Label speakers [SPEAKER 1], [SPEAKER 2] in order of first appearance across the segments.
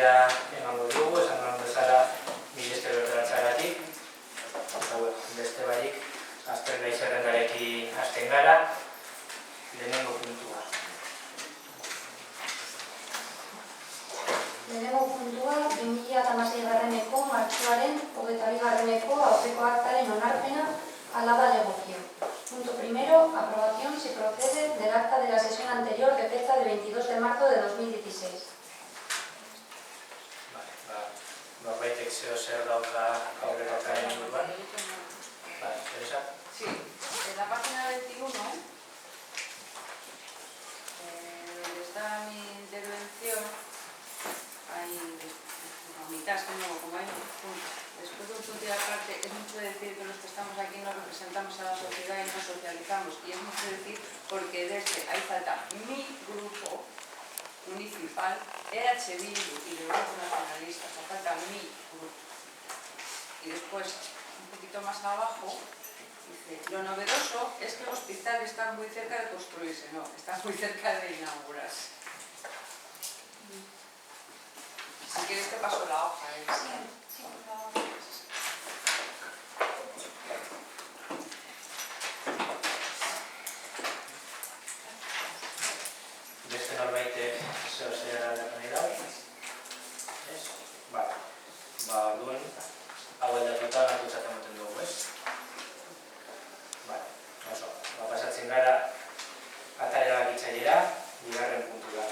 [SPEAKER 1] hasiera emango dugu, esan duen bezala mila esker bertaratzeagatik. Beste barik, aztergai zerrendarekin hasten gara, lehenengo puntua.
[SPEAKER 2] Lehenengo puntua, 2016-eko martxoaren 22-eko aurreko aktaren onarpena alaba legokio. Punto primero, aprobación si procede del acta de la sesión anterior de fecha de 22 de marzo de 2016.
[SPEAKER 1] Baitek zeo zer dauka aurreko aktaren inguruan? Teresa?
[SPEAKER 3] Sí, en la página 21, donde está mi intervención, hay mitad, como hay un punto. Después de un punto y aparte, es mucho decir que los que estamos aquí no representamos a la sociedad y no socializamos. Y es mucho decir porque desde ahí falta mi grupo municipal, EH Bildu y los grupos nacionalistas, falta mi grupo. Y después, un poquito más abajo, dice, lo novedoso es que el hospital está muy cerca de construirse, no, está muy cerca de inaugurarse. Si quieres te paso la hoja.
[SPEAKER 2] Sí, por favor.
[SPEAKER 1] Beste norbaitek zeo zer aldatu nahi dago? Ez? Bale. Orduan, hau aldatuta onartutzat ematen dugu, ez? Bale, oso. Pasatzen gara atal erabakitzailera, bigarren puntua.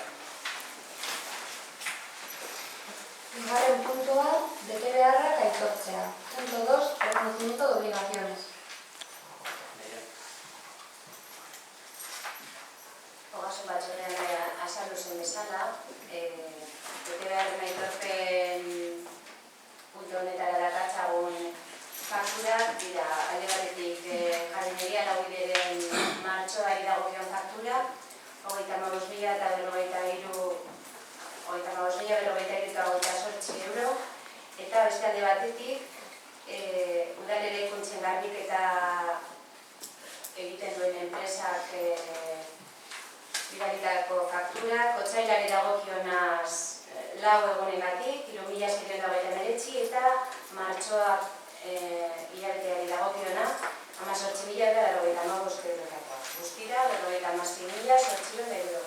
[SPEAKER 2] Bigarren puntua, bete beharrak aitortzea. Punto 2, reconocimiento de obligaciones.
[SPEAKER 4] Ogasun batzordean azaldu zen bezala, bete beharren aitorpen puntu honetara dakartzagun fakturak dira alde batetik jardineria laubideren martxoari dagokion faktura, 35.058 euro, eta beste alde batetik udal eraikuntzen garbiketa egiten duen enpresak bidalitako fakturak, otsailari dagokionaz 4 egunegatik, 3.629 eta martxoak hilabeteari dagokiona 18.095 eurotakoa. Guztira, 56.897 euro.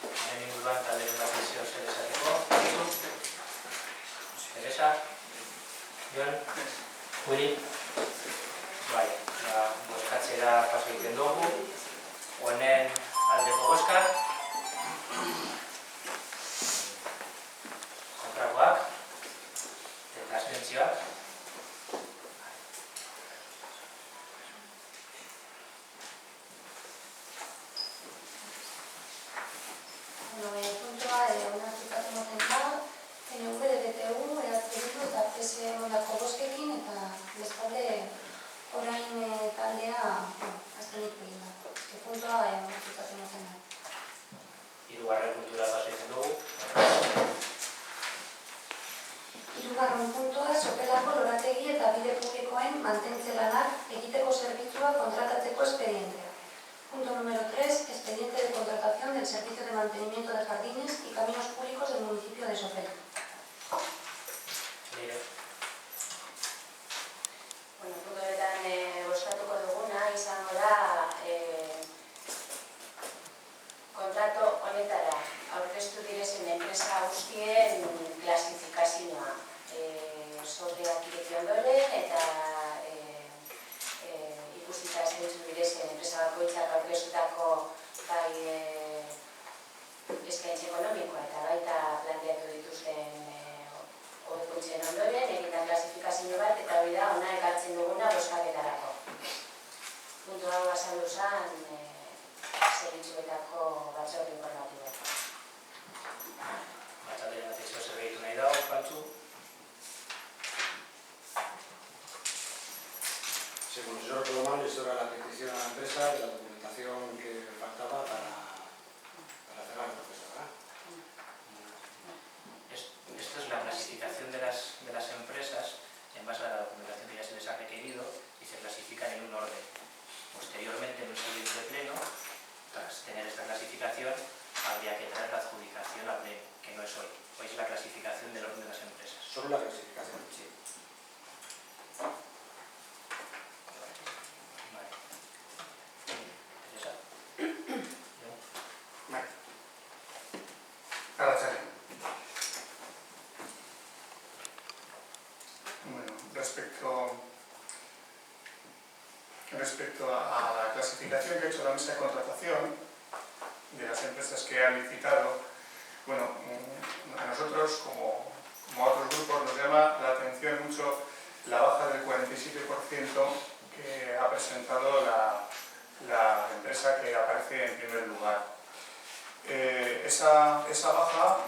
[SPEAKER 1] Honen inguruan talderen bat izio zer esateko. Teresa? Jon? Uri? Bale, bozkatzera paso egiten dugu. Honen aldeko bozkak. Kontrakoak. Eta abstentzioak.
[SPEAKER 2] Puntua, onartuta ematen da, PNV, DPU, EH Bildu eta PSE ondako bozkekin, eta bestalde orain taldea aztenik egin da. Puntua onartuta ematen da.
[SPEAKER 1] Hirugarren puntura paso egiten dugu.
[SPEAKER 2] Hirugarren puntua, Sopelako lorategi eta bide publikoen mantentze lanak egiteko zerbitzua kontratatzeko espedientea. Punto número 3, expediente de contratación del servicio de mantenimiento de jardines y caminos públicos del municipio de Sopela.
[SPEAKER 4] Puntu honetan bozkatuko duguna izango da kontratu honetara aurkeztu direzen enpresa guztien klasifikazioa. Sorteak ireki ondoren eta ikusita zentzu direzen enpresa bakoitzak aurkeztutako bai eskaintza ekonomikoa eta baita planteatu dituzten hobekuntzen ondoren, eginda klasifikazio bat eta hori da hona ekartzen duguna bozkaketarako. Puntu hau azaldu zen zerbitzuetako batzorde informatiboa.
[SPEAKER 1] Batzalderen bat izio zer behitu nahi dago, Pantzu?
[SPEAKER 5] Según yo recuerdo mal, esto era la petición a la empresa de la documentación que faltaba para cerrar el proceso, ¿verdad?
[SPEAKER 1] Esto es la clasificación de las empresas en base a la documentación que ya se les ha requerido y se clasifican en un orden. Posteriormente, en un siguiente pleno, tras tener esta clasificación,
[SPEAKER 5] solo la clasificación.
[SPEAKER 1] Sí. Vale. ¿Teresa? ¿No?
[SPEAKER 6] Vale. Arratsalde. Bueno, respecto a la clasificación que ha hecho la mesa de contratación de las empresas que han licitado, bueno, a nosotros, como a otros grupos, nos llama la atención mucho la baja del 47% que ha presentado la empresa que aparece en primer lugar. Esa baja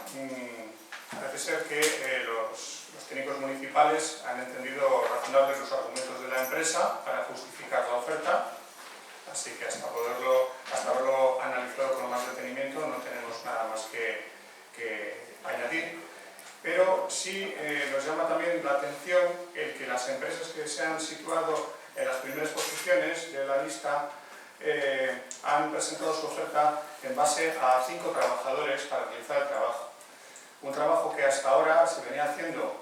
[SPEAKER 6] parece ser que los técnicos municipales han entendido razonables los argumentos de la empresa para justificar la oferta, así que hasta haberlo analizado con más detenimiento no tenemos nada más que añadir. Pero sí nos llama también la atención el que las empresas que se han situado en las primeras posiciones de la lista han presentado su oferta en base a 5 trabajadores para realizar el trabajo. Un trabajo que hasta ahora se venía haciendo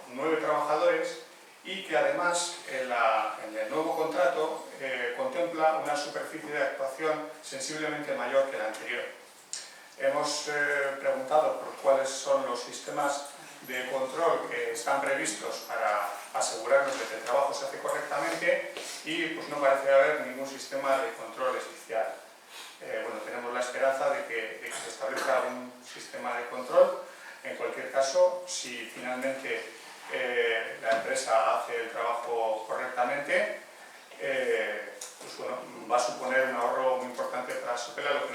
[SPEAKER 6] 9 trabajadores y que además en el nuevo contrato contempla una superficie de actuación sensiblemente mayor que la anterior. Hemos preguntado por cuáles son los sistemas de control que están previstos para asegurarnos de que el trabajo se hace correctamente y pues no parece haber ningún sistema de control especial. Tenemos la esperanza de que se establezca un sistema de control. En cualquier caso, si finalmente la empresa hace el trabajo correctamente, va a suponer un ahorro muy importante para Sopela, lo que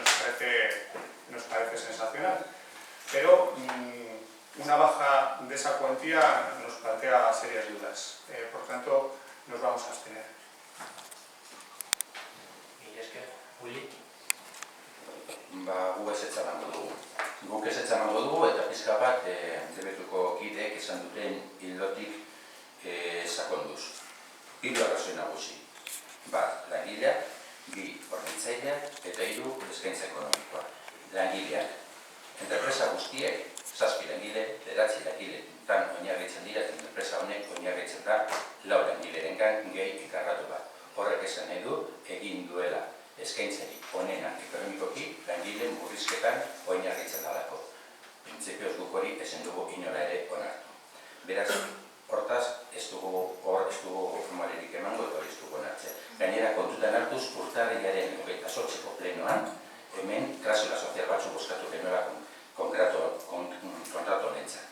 [SPEAKER 6] nos parece sensacional. Pero una baja de esa cuantía nos plantea serias dudas. Por tanto, nos vamos a abstener.
[SPEAKER 1] Mila esker, Willy?
[SPEAKER 7] Gu ezetza emango dugu. Guk ezetza emango dugu eta pizka bat debetuko kideek esan duten ildotik sakonduz. 3 arrazoi nagusi. Bat, langileak, 2, hornitzaileak eta 3, eskaintza ekonomikoa. Langileak. Enterpresa guztiek, 7 langile, 9 langileetan oinarritzen dira, eta enterpresa honek oinarritzen da 4 langilerengan gehi ekarratu bat. Horrek esan nahi du, egin duela eskaintzari onena ekonomikoki langile murrizketan oinarritzen dalako. Printzipioz guk hori ezin dugu inola ere onartu. Beraz, hortaz, ez dugu formalerik emango eta hori ez dugu onartzen. Gainera, kontutan hartuz, urtarrilaren 28ko plenoan, hemen klausula sozial batzuk bozkatu genuela kontratu honentzat.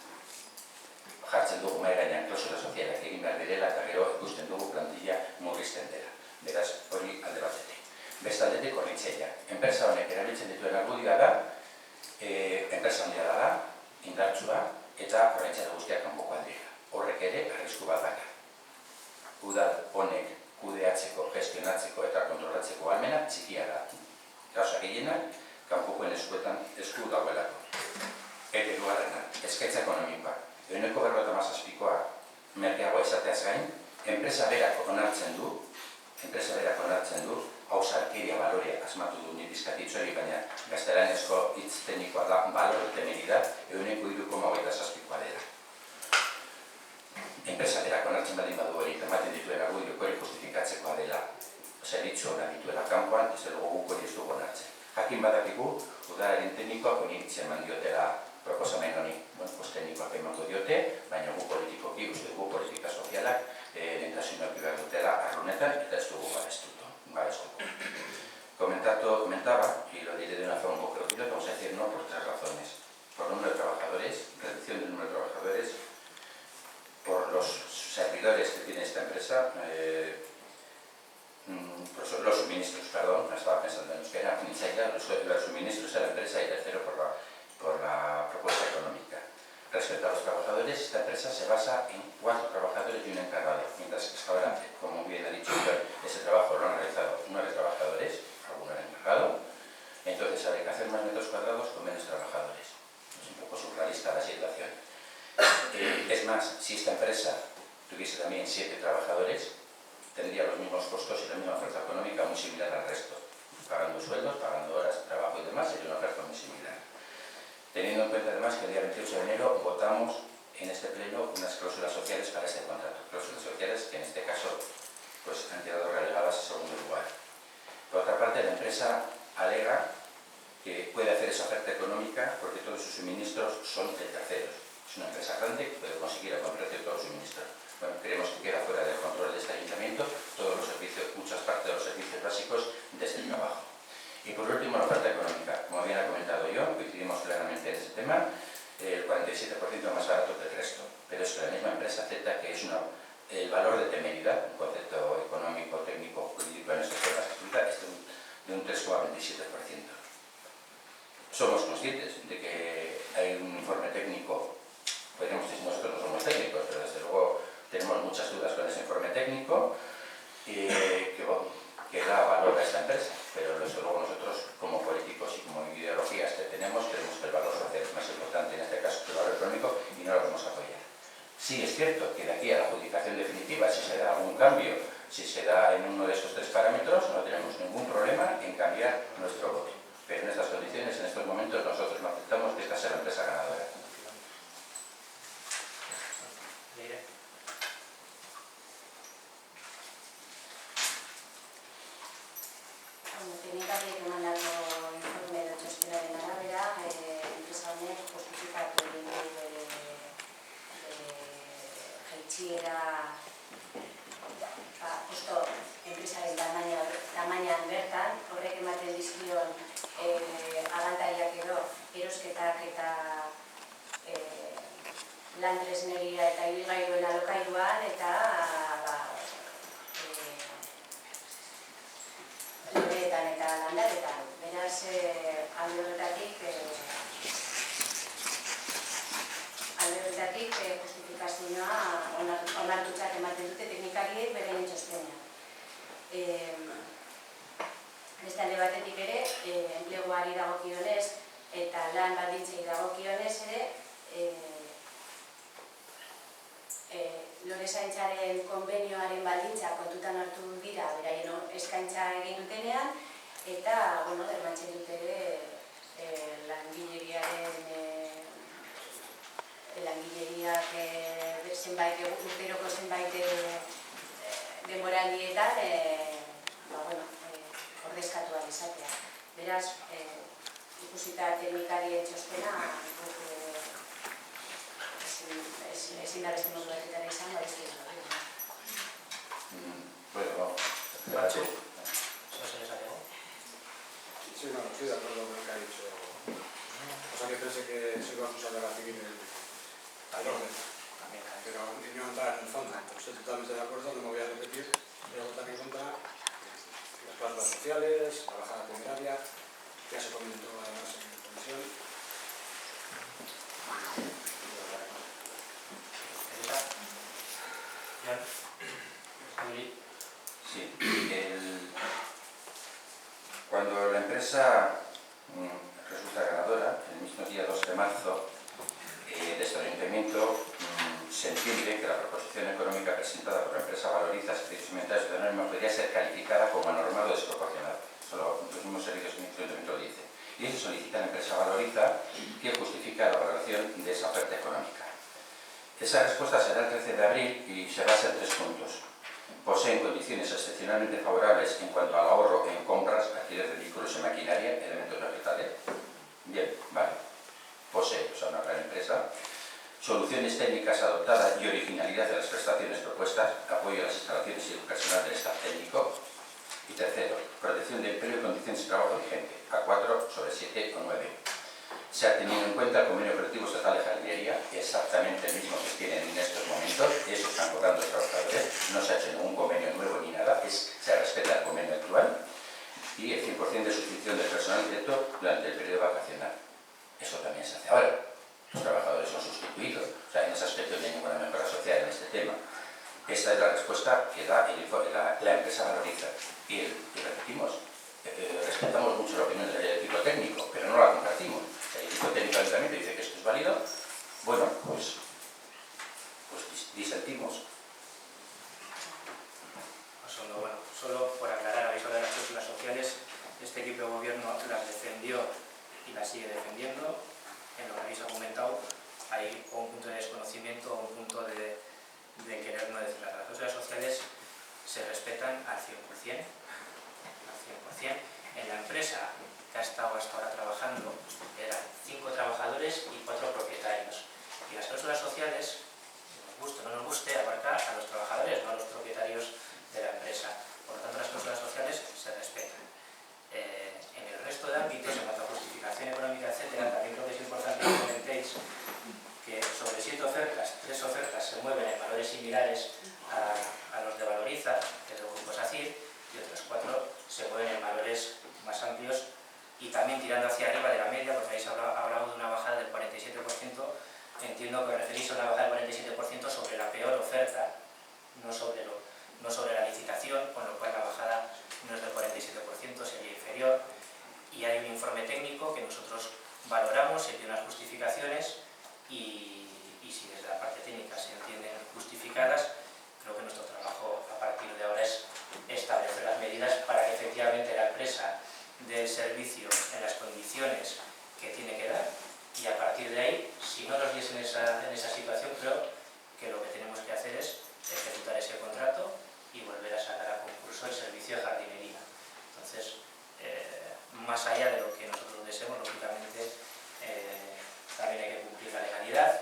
[SPEAKER 7] Jartzen dugu mahai gainean klausula sozialak egin behar direla eta gero ikusten dugu plantilla murrizten dela. Beraz, hori alde batetik. Bestaldetik hornitzaileak. Enpresa honek erabiltzen dituen argudioa da, enpresa handia da, indartsua eta hornitzaileak guztiak kanpoko aldera. Horrek ere arrisku bat dakar. Udal honek kudeatzeko, gestionatzeko eta kontrolatzeko ahalmena txikia da. Gauza gehienak, kanpokoen esku dagoelako. Eta hirugarrena, eskaintza ekonomikoa. Ehuneko 57koa merkeagoa izateaz gain, enpresa berak onartzen du, hau zarkeria balorea asmatu du nire izkatitzori, baina gaztelanezko hitz teknikoa da, balore temeri da, ehuneko 3,27koa dela. Enpresa berak onartzen badin badu hori, ematen dituen argudioko hori justifikatzekoa dela, zerbitzu hona dituela kanpoan, ez dugu guk hori ez dugu onartzen. Jakin badakigu, udalaren teknikoak oniritzen eman diotela proposamen honi, teknikoak emango diote, baina gu politikoki, uste dugu politika sozialak lehentasunak behar dutela arrunetan eta ez dugu babestuko. Comentaba, y lo diré de una forma un poco rápida, vamos a decir no por 3 razones. Por número de trabajadores, reducción del número de trabajadores, por los servidores que tiene esta empresa, los suministros, perdón, estaba pensando en euskera, los suministros a la empresa y tercero por la propuesta económica. Respecto a los trabajadores, esta empresa se basa en 4 trabajadores y un encargado, mientras que hasta ahora, como bien ha dicho yo, ese trabajo lo han realizado 9 trabajadores, alguno era encargado, entonces habría que hacer más metros cuadrados con menos trabajadores. Es un poco surrealista la situación. Es más, si esta empresa tuviese también 7 trabajadores, tendría los mismos costos y la misma oferta económica muy similar al resto, pagando sueldos, pagando horas de trabajo y demás, sería una oferta muy similar. Teniendo en cuenta además que el día 28 de enero votamos unas cláusulas sociales para este contrato. Cláusulas sociales que en este caso pues, han quedado relegadas a segundo lugar. Por otra parte, la empresa alega que puede hacer esa oferta económica porque todos sus suministros son de terceros. Es una empresa grande que puede conseguir a buen precio todos los suministros. Bueno, creemos que queda fuera del control de este ayuntamiento todos los servicios, muchas partes de los servicios básicos desde el trabajo. Y por último, la oferta económica. Como bien ha comentado yo, coincidimos plenamente en este tema, el 47% más barato que el resto. Pero es que la misma empresa acepta que es el valor de temeridad, un concepto económico, técnico, jurídico en estas cosas que explica, es de un 3,27%. Somos conscientes de que hay un informe técnico, podríamos decir nosotros no somos técnicos, pero desde luego tenemos muchas dudas con ese informe técnico que da valor a esta empresa, pero desde luego nosotros como políticos y como ideologías que tenemos creemos que el valor social es más importante en este caso que el valor económico y no lo vamos a apoyar. Sí es cierto que de aquí a la adjudicación definitiva, si se da algún cambio, si se da en uno de estos tres parámetros, no tenemos ningún problema en cambiar nuestro voto. Pero en estas condiciones, en estos momentos, nosotros no aceptamos que esta sea la empresa ganadora.
[SPEAKER 4] Teknikariek emandako informe edo txostenaren arabera, enpresa honek justifikatu egin du bere jaitsiera justo enpresaren tamainan bertan, horrek ematen dizkion abantailak edo erosketak eta lan tresneria eta ibilgailuen alokairuan eta lebeetan eta landaretan. Beraz, alde horretatik justifikazioa onartutzat ematen dute teknikariek beren txostenean. Beste alde batetik ere, enpleguari dagokionez eta lan baldintzei dagokionez ere, Lorezaintzaren konbenioaren baldintza kontutan hartu dira beraien eskaintza egin dutenean eta, bermatzen dut ere langileriak urteroko zenbait denboraldietan ordezkatu ahal izatea. Beraz, ikusita teknikarien txostena, ezin da beste modu batetara izango, ez dira.
[SPEAKER 7] Bueno,
[SPEAKER 1] Pacho, ¿eso se les ha llegado?
[SPEAKER 5] Sí, no, estoy de acuerdo con lo que ha dicho. O sea, que pensé que se iba a usar la civil al orden. Pero no entrar en el fondo. Estoy totalmente de acuerdo, no me voy a repetir. Voy a votar en contra las cláusulas sociales, la bajada temeraria, ya se comentó además en la comisión.
[SPEAKER 7] Sí, cuando la empresa resulta ganadora, el mismo día 2 de marzo, desde el ayuntamiento se entiende que la proposición económica presentada por la empresa Valoriza Servicios Ambientales de Norma podría ser calificada como anormal o desproporcionada. Solo los mismos servicios que el ayuntamiento lo dice. Y eso solicita a la empresa Valoriza que justifica la valoración de esa oferta económica. Esa respuesta será el 13 de abril y se basa en 3 puntos. Poseen condiciones excepcionalmente favorables en cuanto al ahorro en compras, alquiler de vehículos y maquinaria, elementos vegetales. Bien, vale. Posee, o sea, una gran empresa. Soluciones técnicas adoptadas y originalidad de las prestaciones propuestas, apoyo a las instalaciones y el personal del staff técnico. Y tercero, protección de empleo y condiciones de trabajo vigente, A4 sobre 7 o 9. Se ha tenido en cuenta el convenio colectivo estatal de jardinería, exactamente el mismo que tienen en estos momentos, eso están cobrando los trabajadores, no se ha hecho ningún convenio nuevo ni nada, se respeta el convenio actual, y el 100% de sustitución del personal directo durante el periodo vacacional. Eso también se hace ahora, los trabajadores son sustituidos, o sea, en ese aspecto no hay ninguna mejora social en este tema. Esta es la respuesta que da la empresa Valoriza. Y repetimos, respetamos mucho la opinión del equipo técnico, pero no la compartimos. El equipo técnico del ayuntamiento dice que esto es válido, bueno, pues disentimos.
[SPEAKER 1] Solo por aclarar, aviso de las cláusulas sociales, este equipo de gobierno las defendió y las sigue defendiendo. En lo que habéis argumentado, hay un un punto de desconocimiento o un punto de querer no decir las cláusulas sociales se respetan al 100%. En la empresa que ha estado hasta ahora trabajando eran 5 trabajadores y 4 propietarios. Y las cláusulas sociales, nos guste o no nos guste, abarca a los trabajadores, no a los propietarios de la empresa. Por lo tanto, las cláusulas sociales se respetan. En el resto de ámbitos, en cuanto a justificación económica, etcétera, también creo que es importante que comentéis que sobre 7 ofertas, 3 ofertas se mueven en valores similares a los de Valoriza, que es del grupo SACIR, y otras 4 se mueven en valores más amplios y también tirando hacia arriba de la media, porque habéis hablado de una bajada del 47%, entiendo que referís a una bajada del 47% sobre la peor oferta, no sobre la licitación, con lo cual la bajada no es del 47%, sería inferior. Y hay un informe técnico que nosotros valoramos, y tiene unas justificaciones, y si desde la parte técnica se entienden justificadas, creo que nuestro trabajo a partir de ahora es establecer las medidas para que efectivamente la empresa dé el servicio en las condiciones que tiene que dar, y a partir de ahí, si no nos diesen en esa situación, creo que lo que tenemos que hacer es ejecutar ese contrato y volver a sacar a concurso el servicio de jardinería. Entonces, más allá de lo que nosotros deseemos, lógicamente, también hay que cumplir la legalidad.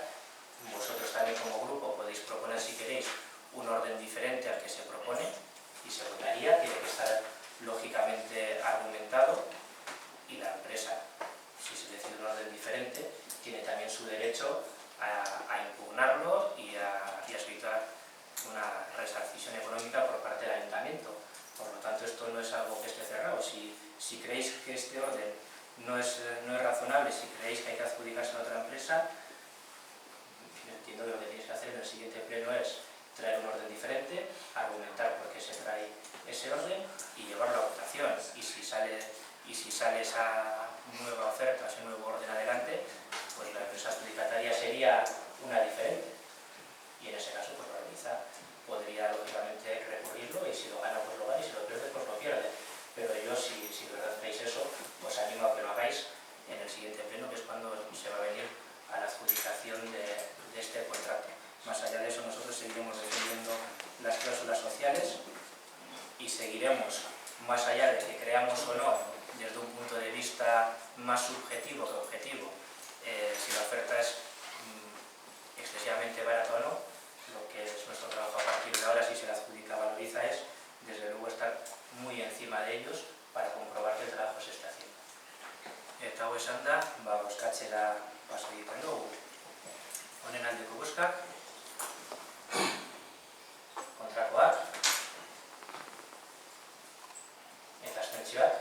[SPEAKER 1] Vosotros también como grupo podéis proponer, si queréis, un orden diferente al que se propone y se votaría, tiene que estar lógicamente argumentado, y la empresa, si se decide un orden diferente, tiene también su derecho a impugnarlo y a solicitar una resarcisión económica por parte del ayuntamiento. Por lo tanto, esto no es algo que esté cerrado. Si creéis que este orden no es razonable, si creéis que hay que adjudicarse a otra empresa, entiendo que lo que tenéis que hacer en el siguiente pleno es traer un orden diferente, argumentar por qué se trae ese orden y llevarlo a votación. Y si sale esa nueva oferta, ese nuevo orden adelante, pues la empresa adjudicataria sería una diferente. Y en ese caso, pues Valoriza podría lógicamente recurrirlo, y si lo gana, pues lo gana, y si lo pierde, pues lo pierde. Pero yo, si de verdad hacéis eso, os animo a que lo hagáis en el siguiente pleno, que es cuando se va a venir a la adjudicación de este contrato. Más allá de eso, nosotros seguiremos defendiendo las cláusulas sociales y seguiremos, más allá de que creamos o no, desde un punto de vista más subjetivo que objetivo, si la oferta es excesivamente barata o no. Lo que es nuestro trabajo a partir de ahora, si se le adjudica a Valoriza, es desde luego estar muy encima de ellos para comprobar que el trabajo se está haciendo. Eta hau esan da, bozkatzera paso egiten dugu. Honen aldeko bozkak, kontrakoak, eta abstentzioak.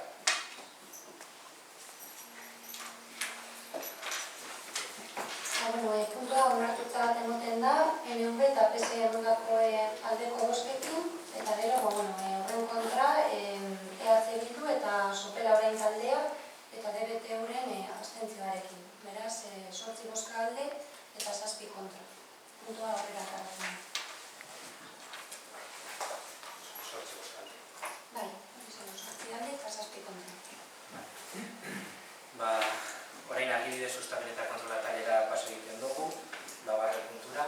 [SPEAKER 2] Puntua onartuta emoten da, MV eta PSE aldeko bozkekin, eta gero, horren kontra, EH Bildu eta Sopela orain taldeak eta DBT-uren abstentzioarekin. Beraz, 8 bozka alde eta 7 kontra. Puntua horrela karatzen. Bai, 8 alde eta 7 kontra.
[SPEAKER 1] Orain argibide sustapen eta kontrolatzailera paso egiten dugu, laugarren puntura.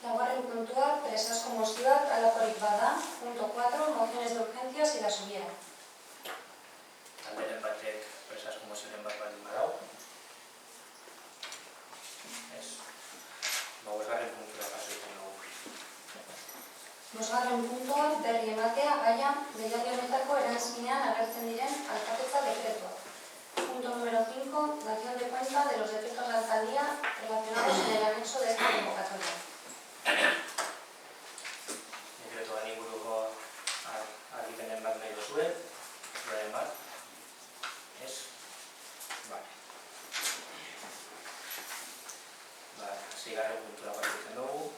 [SPEAKER 2] Laugarren puntua, presazko mozioak halakorik bada. Punto 4, mociones de urgencias y las hubiera.
[SPEAKER 1] Talderen batek presazko mozioren bat baldin badau. Ez. Bosgarren puntura paso egiten dugu.
[SPEAKER 2] Bosgarren puntua, berri ematea gaia deialdi honetako eranskinean agertzen diren alkatetza dekretuak. Punto número 5, dación de cuenta de los decretos de alcaldía relacionados en el anexo de esta convocatoria.
[SPEAKER 1] Dekretuan inguruko argipenen bat nahi duzue, zuaren bat. Ez? Bale. Seigarren puntura paso egiten dugu.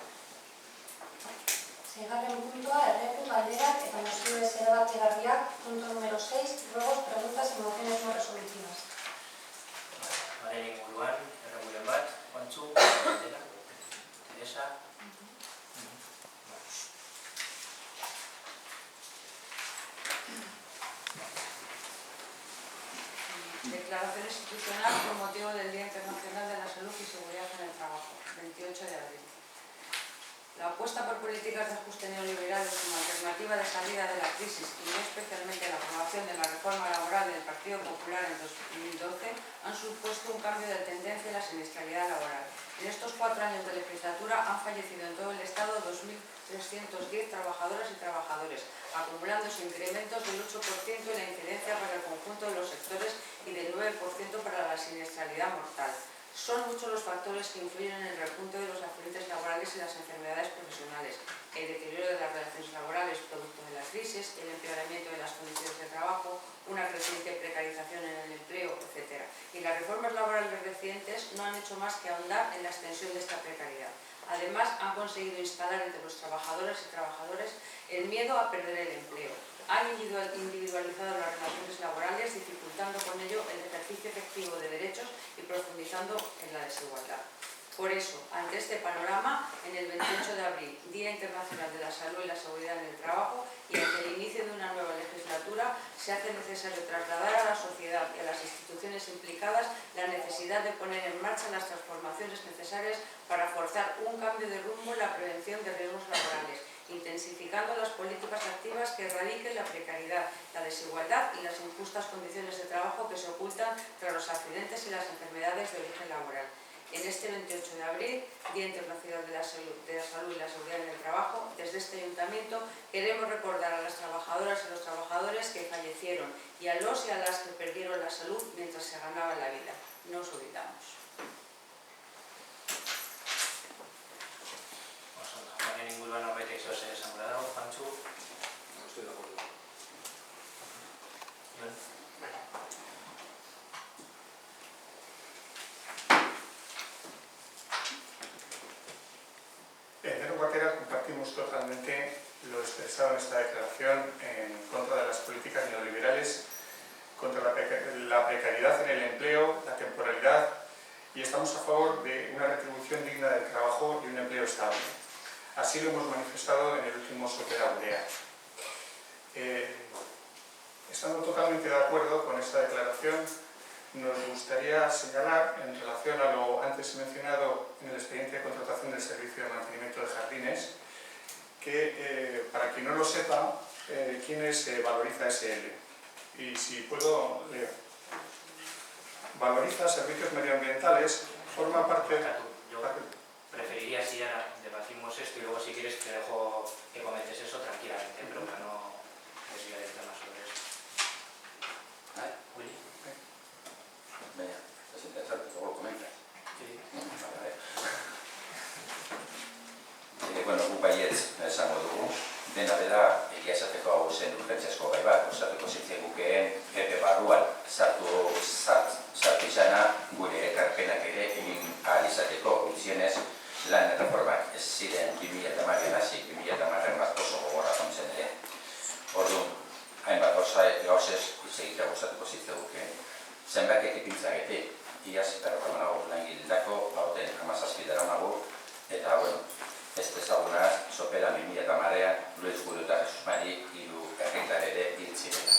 [SPEAKER 2] Seigarren puntua, errepu galderak eta mozio ez erabakigarriak. Punto número 6, ruegos, preguntas y mociones no resolutivas.
[SPEAKER 1] Honen inguruan, erregulen bat, Kontxu, Galdera, Teresa.
[SPEAKER 3] Declaración institucional con motivo del Día Internacional de la Salud y Seguridad en el trabajo, 28 de abril. La apuesta por políticas de ajuste neoliberales como alternativa de salida de la crisis y no especialmente la aprobación de la reforma laboral del Partido Popular en 2012 han supuesto un cambio de tendencia en la siniestralidad laboral. En estos 4 años de legislatura han fallecido en todo el Estado 2.310 trabajadoras y trabajadores, acumulándose incrementos del 8% en la incidencia para el conjunto de los sectores y del 9% para la siniestralidad mortal. Son muchos los factores que influyen en el repunte de los accidentes laborales y las enfermedades profesionales, el deterioro de las relaciones laborales producto de la crisis, el empeoramiento de las condiciones de trabajo, una creciente precarización en el empleo, etc. Y las reformas laborales recientes no han hecho más que ahondar en la extensión de esta precariedad. Además, han conseguido instalar entre los trabajadores y trabajadores el miedo a perder el empleo. Han individualizado las relaciones laborales, dificultando con ello el ejercicio efectivo de derechos y profundizando en la desigualdad. Por eso, ante este panorama, en el 28 de abril, Día Internacional de la Salud y la Seguridad en el Trabajo, y ante el inicio de una nueva legislatura, se hace necesario trasladar a la sociedad y a las instituciones implicadas la necesidad de poner en marcha las transformaciones necesarias para forzar un cambio de rumbo en la prevención de riesgos laborales, intensificando las políticas activas que erradiquen la precariedad, la desigualdad y las injustas condiciones de trabajo que se ocultan tras los accidentes y las enfermedades de origen laboral. En este 28 de abril, Día Internacional de la Salud y la Seguridad en el Trabajo, desde este Ayuntamiento queremos recordar a las trabajadoras y los trabajadores que fallecieron y a los y a las que perdieron la salud mientras se ganaban la vida. No os olvidamos.
[SPEAKER 1] Ningún norbaitek zeo zer esango dago, Juantxu?
[SPEAKER 5] No estoy de acuerdo.
[SPEAKER 1] Jon?
[SPEAKER 6] En Nero Guatera compartimos totalmente lo expresado en esta declaración en contra de las políticas neoliberales, contra la precariedad en el empleo, la temporalidad, y estamos a favor de una retribución digna del trabajo y un empleo estable. Así lo hemos manifestado en el último Sopera Udea. Estando totalmente de acuerdo con esta declaración, nos gustaría señalar, en relación a lo antes mencionado en el expediente de contratación del servicio de mantenimiento de jardines, que para quien no lo sepa, ¿quién es Valoriza SL? Y si puedo leer. Valoriza Servicios Medioambientales forma parte...
[SPEAKER 1] Yo preferiría si ya debatimos esto y luego si quieres te dejo que comentes eso tranquilamente, pero para no desviar el tema sobre eso.
[SPEAKER 7] ¿Vale?
[SPEAKER 1] Willy.
[SPEAKER 7] Venga, es interesante, luego lo comentas.
[SPEAKER 1] Sí.
[SPEAKER 7] Vale. Bueno, gu baietz esango dugu, dena dela egia esateko hau zen urgentziazko gai bat, osatuko zitzaigukeen epe barruan sartu izana gure ekarpenak ere egin ahal izateko, gutxienez lan erreformak ez ziren 2010 hasi, 2010 bat oso gogorra jontzen ere. Orduan, hainbat gauzez hitz egitea gustatuko zitzaigukeen. Zenbait ekipintzagetik, iaz eta erramanago langildako, bauten 17 daramago, eta, bueno, ez ezagunaz, Sopela 2010an, Luis Guru eta Jesus Mari hiru herritar ere hil zirela.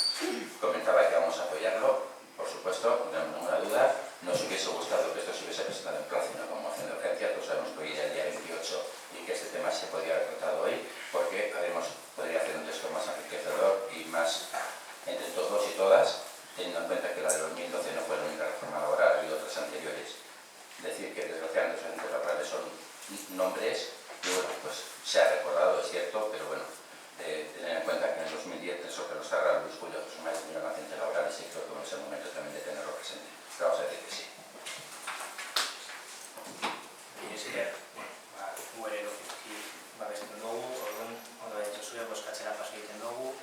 [SPEAKER 7] Comentaba que vamos a apoyarlo, por supuesto, no hay ninguna duda. Nos hubiese gustado que esto se hubiese presentado en plazo, una moción de urgencia, todos sabemos que hoy era el día 28 y que este tema se podía haber tratado hoy, porque podría hacer un texto más enriquecedor y más entre todos y todas, teniendo en cuenta que la de 2012 no fue la única reforma laboral, ha habido otras anteriores. Decir que desgraciadamente los agentes laborales son nombres y bueno, pues se ha recordado, es cierto, pero bueno, tener en cuenta que en el 2010 el Sopela Osarra, Luis Julio, pues más de 1.000 agentes laborales y creo que es el momento también de tenerlo presente. Vamos a decir que sí.
[SPEAKER 1] Esker, gureroki babesten dugu, orduan ondo dituzue bozkatzera paso egiten dugu,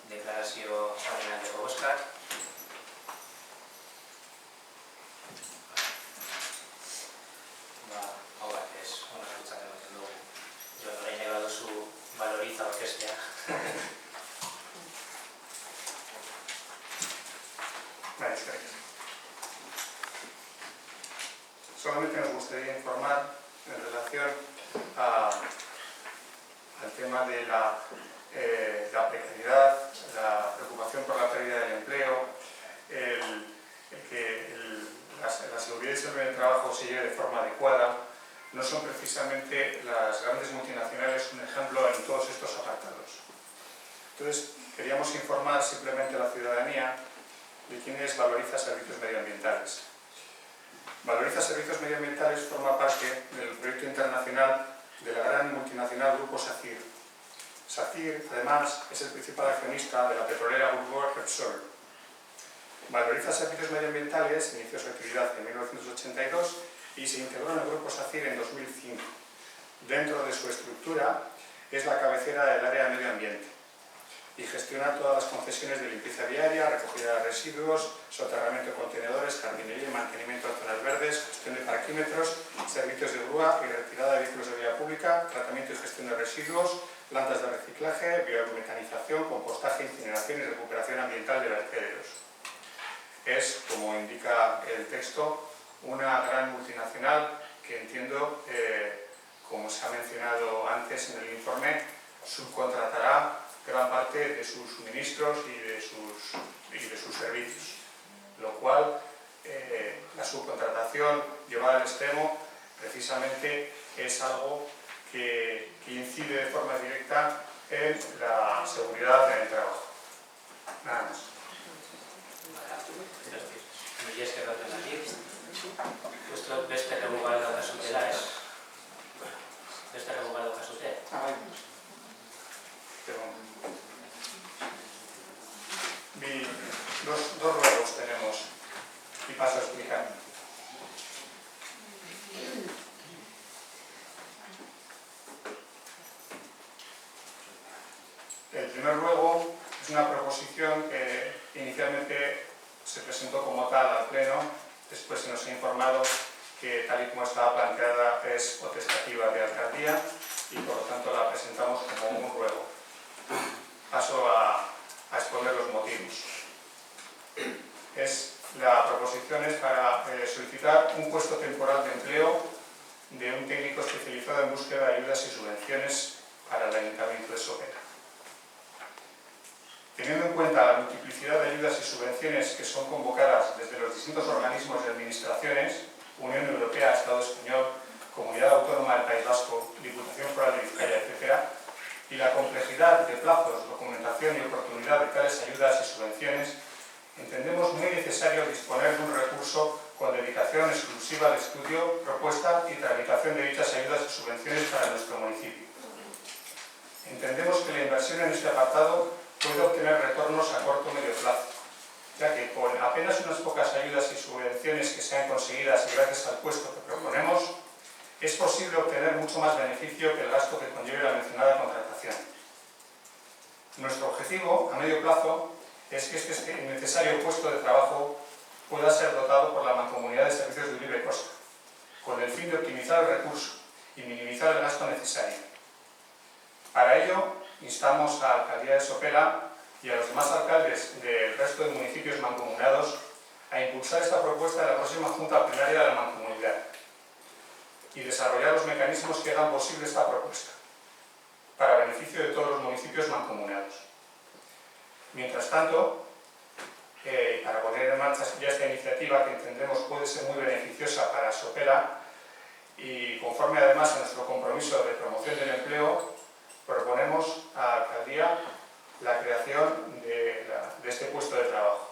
[SPEAKER 1] deklarazio horren aldeko bozkak. Hau batez, onartutzat ematen dugu. Jon, orain nahi baduzu Valoriza orkestea.
[SPEAKER 6] Solamente nos gustaría informar en relación al tema de la precariedad, la preocupación por la pérdida del empleo, que la seguridad y salud en el trabajo se lleve de forma adecuada, no son precisamente las grandes multinacionales un ejemplo en todos estos apartados. Entonces, queríamos informar simplemente a la ciudadanía de quién es Valoriza Servicios Medioambientales. Valoriza Servicios Medioambientales forma parte del proyecto internacional de la gran multinacional Grupo SACIR. SACIR, además, es el principal accionista de la petrolera Bulgur Repsol. Valoriza Servicios Medioambientales inició su actividad en 1982 y se integró en el Grupo SACIR en 2005. Dentro de su estructura es la cabecera del área de medio ambiente y gestiona todas las concesiones de limpieza viaria, recogida de residuos, soterramiento de contenedores, jardinería y mantenimiento de zonas verdes, gestión de parquímetros, servicios de grúa y retirada de vehículos de vía pública, tratamiento y gestión de residuos, plantas de reciclaje, biometanización, compostaje, incineración y recuperación ambiental de vertederos. Es, como indica el texto, una gran multinacional que entiendo, como se ha mencionado antes en el informe, subcontratará gran parte de sus suministros y de sus servicios, lo cual la subcontratación llevada al extremo precisamente es algo que incide de forma directa en la seguridad en el trabajo. Nada más.
[SPEAKER 1] Mila esker horregatik. Justo beste erregu bat daukazutela, ez? Beste erregu bat daukazute?
[SPEAKER 6] Dos ruegos tenemos y paso a explicar. El primer ruego es una proposición que inicialmente se presentó como tal al Pleno, después se nos ha informado que tal y como estaba planteada es potestativa de alcaldía y por lo tanto la presentamos como un ruego. Paso a exponer los motivos. La proposición es para solicitar un puesto temporal de empleo de un técnico especializado en búsqueda de ayudas y subvenciones para el Ayuntamiento de Sopela. Teniendo en cuenta la multiplicidad de ayudas y subvenciones que son convocadas desde los distintos organismos y administraciones, Unión Europea, Estado Español, Comunidad Autónoma del País Vasco, Diputación Foral de Vizcaya, etc., y la complejidad de plazos, documentación y oportunidad de tales ayudas y subvenciones, entendemos muy necesario disponer de un recurso con dedicación exclusiva al estudio, propuesta y tramitación de dichas ayudas y subvenciones para nuestro municipio. Entendemos que la inversión en este apartado puede obtener retornos a corto o medio plazo, ya que con apenas unas pocas ayudas y subvenciones que sean conseguidas y gracias al puesto que proponemos, es posible obtener mucho más beneficio que el gasto que conlleve la mencionada contratación. Nuestro objetivo, a medio plazo, es que este necesario puesto de trabajo pueda ser dotado por la Mancomunidad de Servicios de Libre Costa, con el fin de optimizar el recurso y minimizar el gasto necesario. Para ello, instamos a la Alcaldía de Sopela y a los demás alcaldes del resto de municipios mancomunados a impulsar esta propuesta en la próxima Junta Plenaria de la Mancomunidad y desarrollar los mecanismos que hagan posible esta propuesta, para beneficio de todos los municipios mancomunados. Mientras tanto, para poner en marcha ya esta iniciativa que entendemos puede ser muy beneficiosa para Sopela y conforme además a nuestro compromiso de promoción del empleo, proponemos a la Alcaldía la creación de este puesto de trabajo.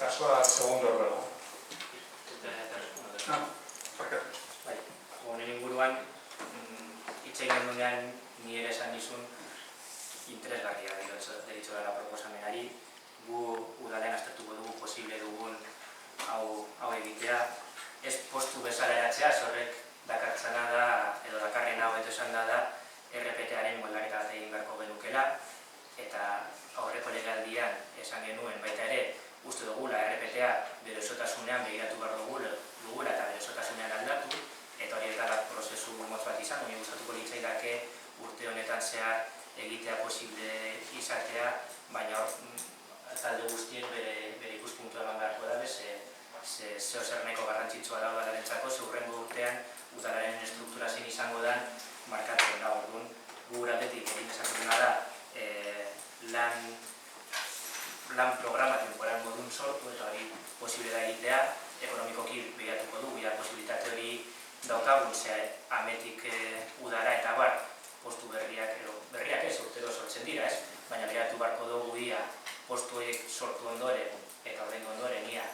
[SPEAKER 6] Paso al segundo ruego.
[SPEAKER 1] Bai, honen inguruan, hitz egin duenean ni ere esan nizun interesgarria deritxo dela proposamenari. Gu udalean aztertuko dugu posible dugun hau egitea. Ez postu bezala eratzea, horrek dakartzana da, edo dakarrena hobeto esan da RPT-aren moldaketa bat egin beharko genukela, eta aurreko legealdian esan genuen baita ere, uste dugula RPT-a bere osotasunean begiratu behar dugula eta bere osotasunean aldatu, eta hori ez da prozesu motz bat izan, hori gustatuko litzaidake urte honetan zehar egitea posible izatea, baina talde guztiek bere ikuspuntua eman beharko da, zeo zer nahiko garrantzitsua da udalarentzako, ze hurrengo urtean udalaren estruktura zein izango den markatzen da. Orduan, gu gure aldetik egin dezakeguna da lan programa temporal modun sortu eta hori posible da egitea, ekonomiko daukagun, ze ametik udara eta bar, postu berriak ez, urtero sortzen dira, ez? Baina beratu barko dugu ia postu horiek sortu ondoren eta ordaindu ondoren ia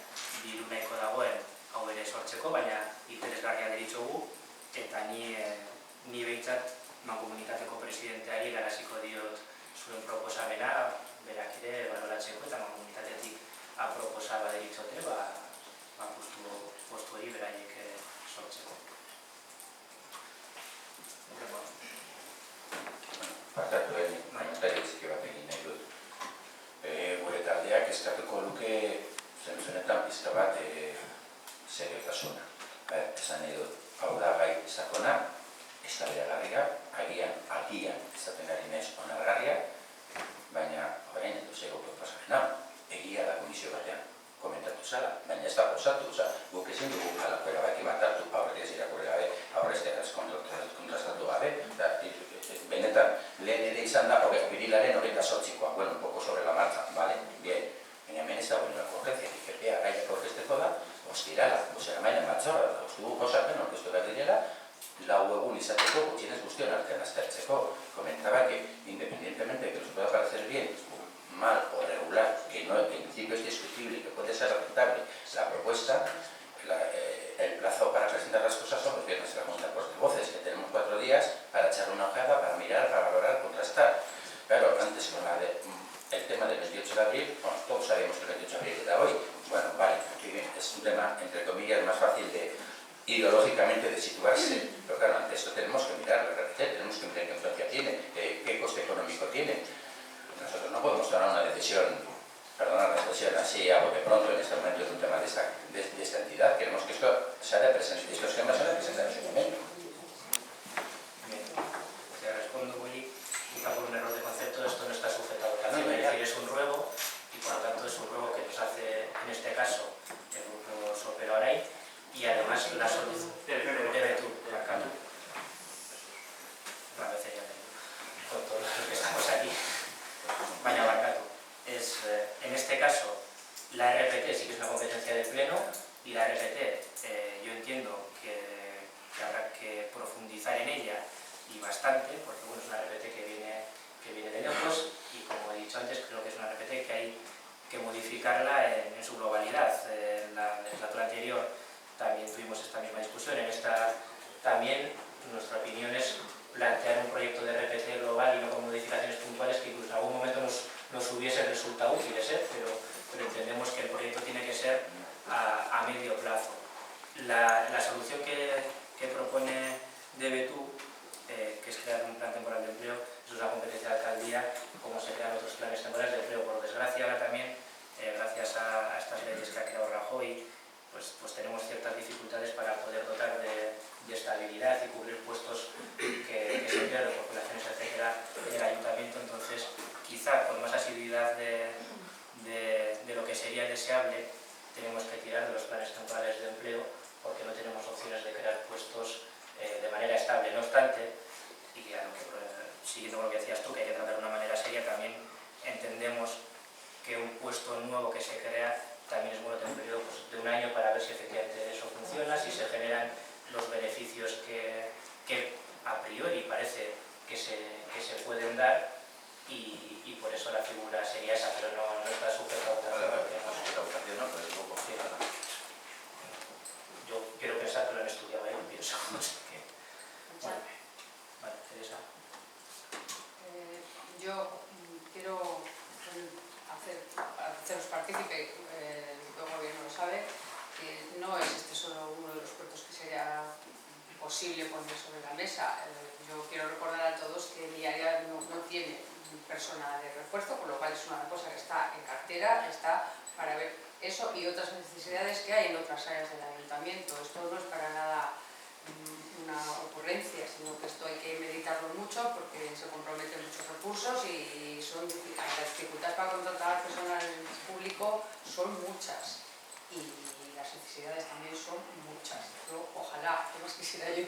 [SPEAKER 1] diru nahiko dagoen hau ere sortzeko, baina interesgarria deritzogu eta ni behintzat mankomunitateko presidenteari garaziko diot zuen proposamena, berak ere baloratzeko eta mankomunitatetik aproposaba deritzote, postu hori beraiek sortzeko.
[SPEAKER 7] Partatu egin txiki bat egin nahi dut. Gure taldeak eskatuko luke zenetan pizka bat seriotasuna. Esan nahi dut, hau da gai sakona, ez da beragarria, agian izaten ari naiz onargarria, baina orain edo zego proposamena, egia da komisio batean komentatu zala, baina ez da posatu, guk ezin dugu halako erabaki bat hartu, aurretik ez irakurri gabe, aurrezteraz kontrastatu gabe, benetan, lehen ere izan da, pirilaren 28koa, bueno, un poco sobre la marcha, vale, bien, baina hemen ez da bueno urgentzia, ipepea gaiak aurkezteko da, ostirala, bozera maila batzorra, ostugu gozapen orkestu behar direla, lau egun izateko gutxienez guztion artean aztertzeko. Comentaba que, independientemente de que nos pueda parecer bien, mal o regular, que no, en principio es discutible, que puede ser aceptable la propuesta, el plazo para presentar las cosas son los viernes de la Junta de Portavoces, que tenemos 4 días para echar una ojeada, para mirar, para valorar, contrastar. Claro, antes con el tema del 28 de abril, bueno, todos sabemos que el 28 de abril era hoy, bueno, vale, es un tema, entre comillas, más fácil de ideológicamente de situarse, pero claro, ante esto tenemos que mirar la RPT, tenemos que mirar qué influencia tiene, qué coste económico tiene. Nosotros no podemos tomar una decisión así a bote pronto en este momento de un tema de esta entidad. Queremos que esto se haya presente, estos temas se hayan presentado en su momento.
[SPEAKER 1] Bien, te respondo, Willy, quizá por un error de concepto, esto no está sujeto a votación, es decir, es un ruego y por lo tanto es un ruego que nos hace, en este caso, el grupo Sopero Aray, y además la solución debe tú, Marcano. Con todos los que estamos aquí. Baina Marcano. En este caso, la RPT sí que es una competencia del Pleno y la RPT yo entiendo que habrá que profundizar en ella y bastante, porque bueno, es una RPT que viene de lejos y como he dicho antes, creo que es una RPT que hay que modificarla en su globalidad. En la legislatura anterior también tuvimos esta misma discusión, en esta también nuestra opinión es plantear un proyecto de RPT global y no con modificaciones puntuales que incluso en algún momento nos hubiese resultado útiles, pero entendemos que el proyecto tiene que ser a medio plazo. La solución que propone DBTU, que es crear un plan temporal de empleo, eso es la competencia de la alcaldía, como se crean otros planes temporales de empleo. Por desgracia, ahora también, gracias a estas leyes que ha creado Rajoy, pues tenemos ciertas dificultades para poder dotar de estabilidad y cubrir puestos que se pierden por poblaciones, etcétera, en el ayuntamiento. Entonces, quizá con más asiduidad de lo que sería deseable, tenemos que tirar de los planes temporales de empleo porque no tenemos opciones de crear puestos de manera estable. No obstante, y siguiendo con lo que decías tú, que hay que tratar de una manera seria, también entendemos que un puesto nuevo que se crea también es bueno tener un periodo de un año para ver si efectivamente eso funciona, si se generan los beneficios que a priori parece que se pueden dar y por eso la figura sería esa, pero no está sujeta a votación. Yo quiero pensar que lo han estudiado, yo pienso. Vale, Teresa.
[SPEAKER 3] Yo quiero haceros partícipe, el gobierno lo sabe, que no es este solo uno de los puertos que sería posible poner sobre la mesa. Yo quiero recordar a todos que el IAEA no tiene persona de refuerzo, con lo cual es una cosa que está en cartera, está para ver eso y otras necesidades que hay en otras áreas del ayuntamiento. Esto no es para nada una ocurrencia, sino que esto hay que meditarlo mucho porque se comprometen muchos recursos y las dificultades para contratar personal público son muchas y las necesidades también son muchas. Yo, ojalá, ¿qué más quisiera yo?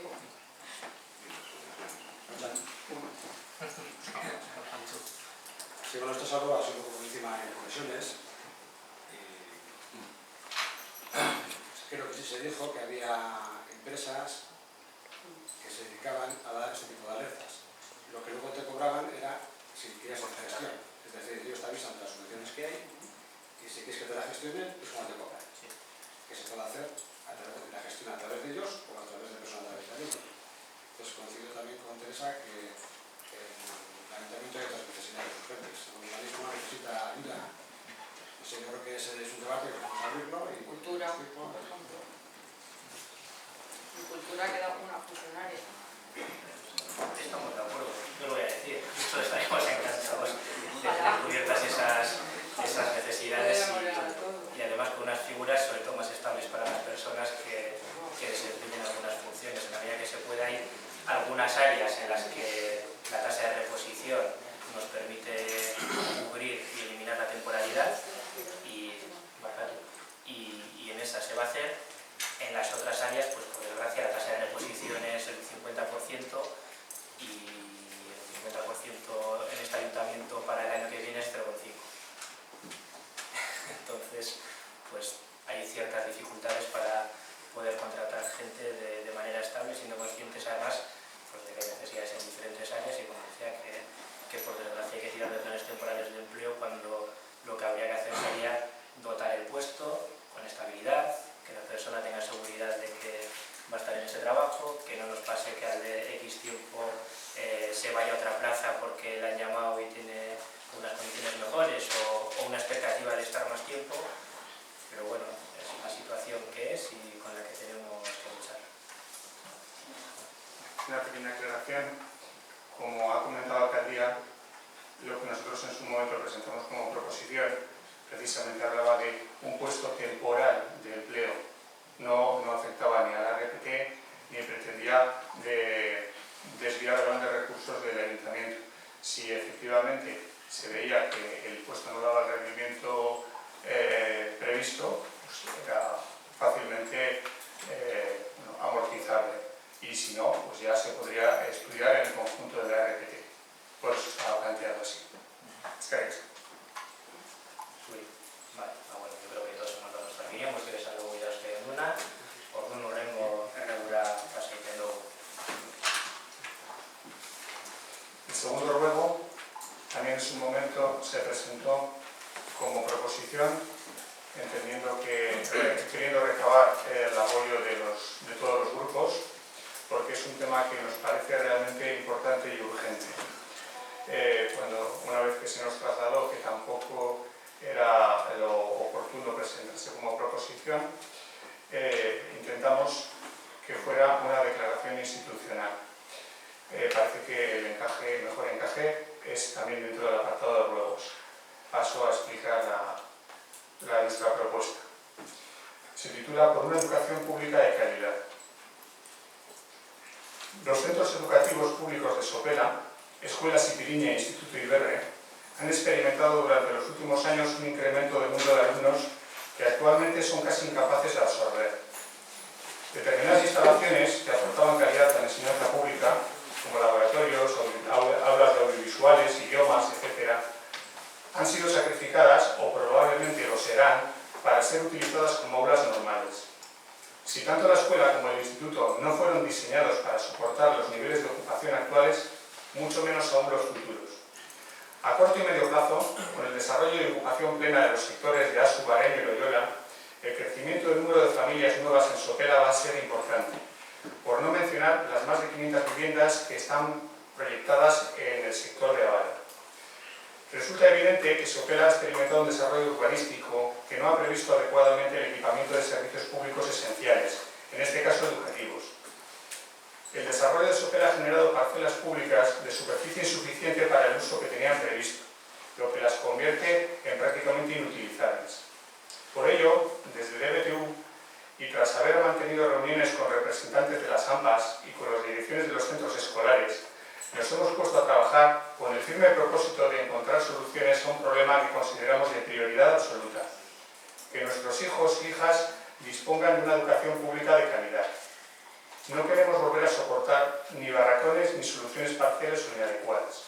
[SPEAKER 5] Sí, bueno, esto es algo así un poco encima en comisiones. Creo que sí se dijo que había empresas que se dedicaban a dar ese tipo de alertas. Lo que luego te cobraban era si querías hacer gestión. Es decir, ellos te avisan de las soluciones que hay y si quieres que te la gestionen, es cuando te cobran. Que se puede hacer a través de la gestión a través de ellos o a través de personas del ayuntamiento. Entonces coincido también con Teresa que el ayuntamiento hay otras necesidades urgentes. El urbanismo necesita ayuda. Yo creo que ese es un debate que podemos abrirlo. Y
[SPEAKER 3] Cultura, por ejemplo. En cultura queda una funcionaria.
[SPEAKER 1] Estamos de acuerdo, yo lo voy a decir. Nosotros estaríamos encantados de tener cubiertas esas necesidades y además con unas figuras sobre todo más estables para las personas que desempeñan algunas funciones. En la medida que se pueda, hay algunas áreas en las que la tasa de reposición nos permite cubrir y eliminar la temporalidad y en esa se va a hacer. En las otras áreas, pues por desgracia, la tasa de reposición es el 50% y el 50% en este ayuntamiento para el año que viene es 0,5. Entonces, pues hay ciertas dificultades para poder contratar gente de manera estable, siendo conscientes además pues, de que hay necesidades en diferentes áreas y como decía, que por desgracia hay que tirar de planes temporales de empleo cuando lo que habría que hacer sería dotar el puesto con estabilidad, que la persona tenga seguridad de que va a estar en ese trabajo, que no nos pase que al de X tiempo se vaya a otra plaza porque le han llamado y tiene unas condiciones mejores o una expectativa de estar más tiempo, pero bueno, es la situación que es y con la que tenemos que luchar.
[SPEAKER 6] Una pequeña aclaración, como ha comentado la alcaldía, lo que nosotros en su momento presentamos como proposición precisamente hablaba de un puesto temporal de empleo, no afectaba ni a la RPT ni pretendía desviar grandes recursos del ayuntamiento. Si efectivamente se veía que el puesto no daba el rendimiento previsto, pues era fácilmente amortizable y si no, pues ya se podría estudiar en el conjunto de la RPT. Por eso estaba planteado así.
[SPEAKER 1] Vale, bueno, yo creo que todos hemos dado nuestra opinión, pues que les algo ya estoy en una, orduan horrengo erregura paseiten dugu.
[SPEAKER 6] El segundo ruego también en su momento se presentó como proposición, entendiendo que queriendo recabar el apoyo de todos los grupos, porque es un tema que nos parece realmente importante y urgente. Una vez que se nos trasladó que tampoco era lo oportuno presentarse como proposición, intentamos que fuera una declaración institucional. Parece que el mejor encaje es también dentro del apartado de ruegos. Paso a explicar nuestra propuesta. Se titula Por una educación pública de calidad. Los centros educativos públicos de Sopela, Escuela Sipiriña e Instituto Iberre, han experimentado durante los últimos años un incremento del número de alumnos que actualmente son casi incapaces de absorber. Determinadas instalaciones que aportaban calidad a la enseñanza pública, como laboratorios, aulas de audiovisuales, idiomas, etc., han sido sacrificadas, o probablemente lo serán, para ser utilizadas como aulas normales. Si tanto la escuela como el instituto no fueron diseñados para soportar los niveles de ocupación actuales, mucho menos aún los futuros. A corto y medio plazo, con el desarrollo y ocupación plena de los sectores de Asu, Bareño y Loyola, el crecimiento del número de familias nuevas en Sopela va a ser importante, por no mencionar las más de 500 viviendas que están proyectadas en el sector de Avala. Resulta evidente que Sopela ha experimentado un desarrollo urbanístico que no ha previsto adecuadamente el equipamiento de servicios públicos esenciales, en este caso educativos. El desarrollo de Sopela ha generado parcelas públicas de superficie insuficiente para el uso que tenían previsto, lo que las convierte en prácticamente inutilizables. Por ello, desde el EBTU, y tras haber mantenido reuniones con representantes de las AMPAs y con las direcciones de los centros escolares, nos hemos puesto a trabajar con el firme propósito de encontrar soluciones a un problema que consideramos de prioridad absoluta: que nuestros hijos e hijas dispongan de una educación pública de calidad. No queremos volver a soportar ni barracones ni soluciones parciales o inadecuadas.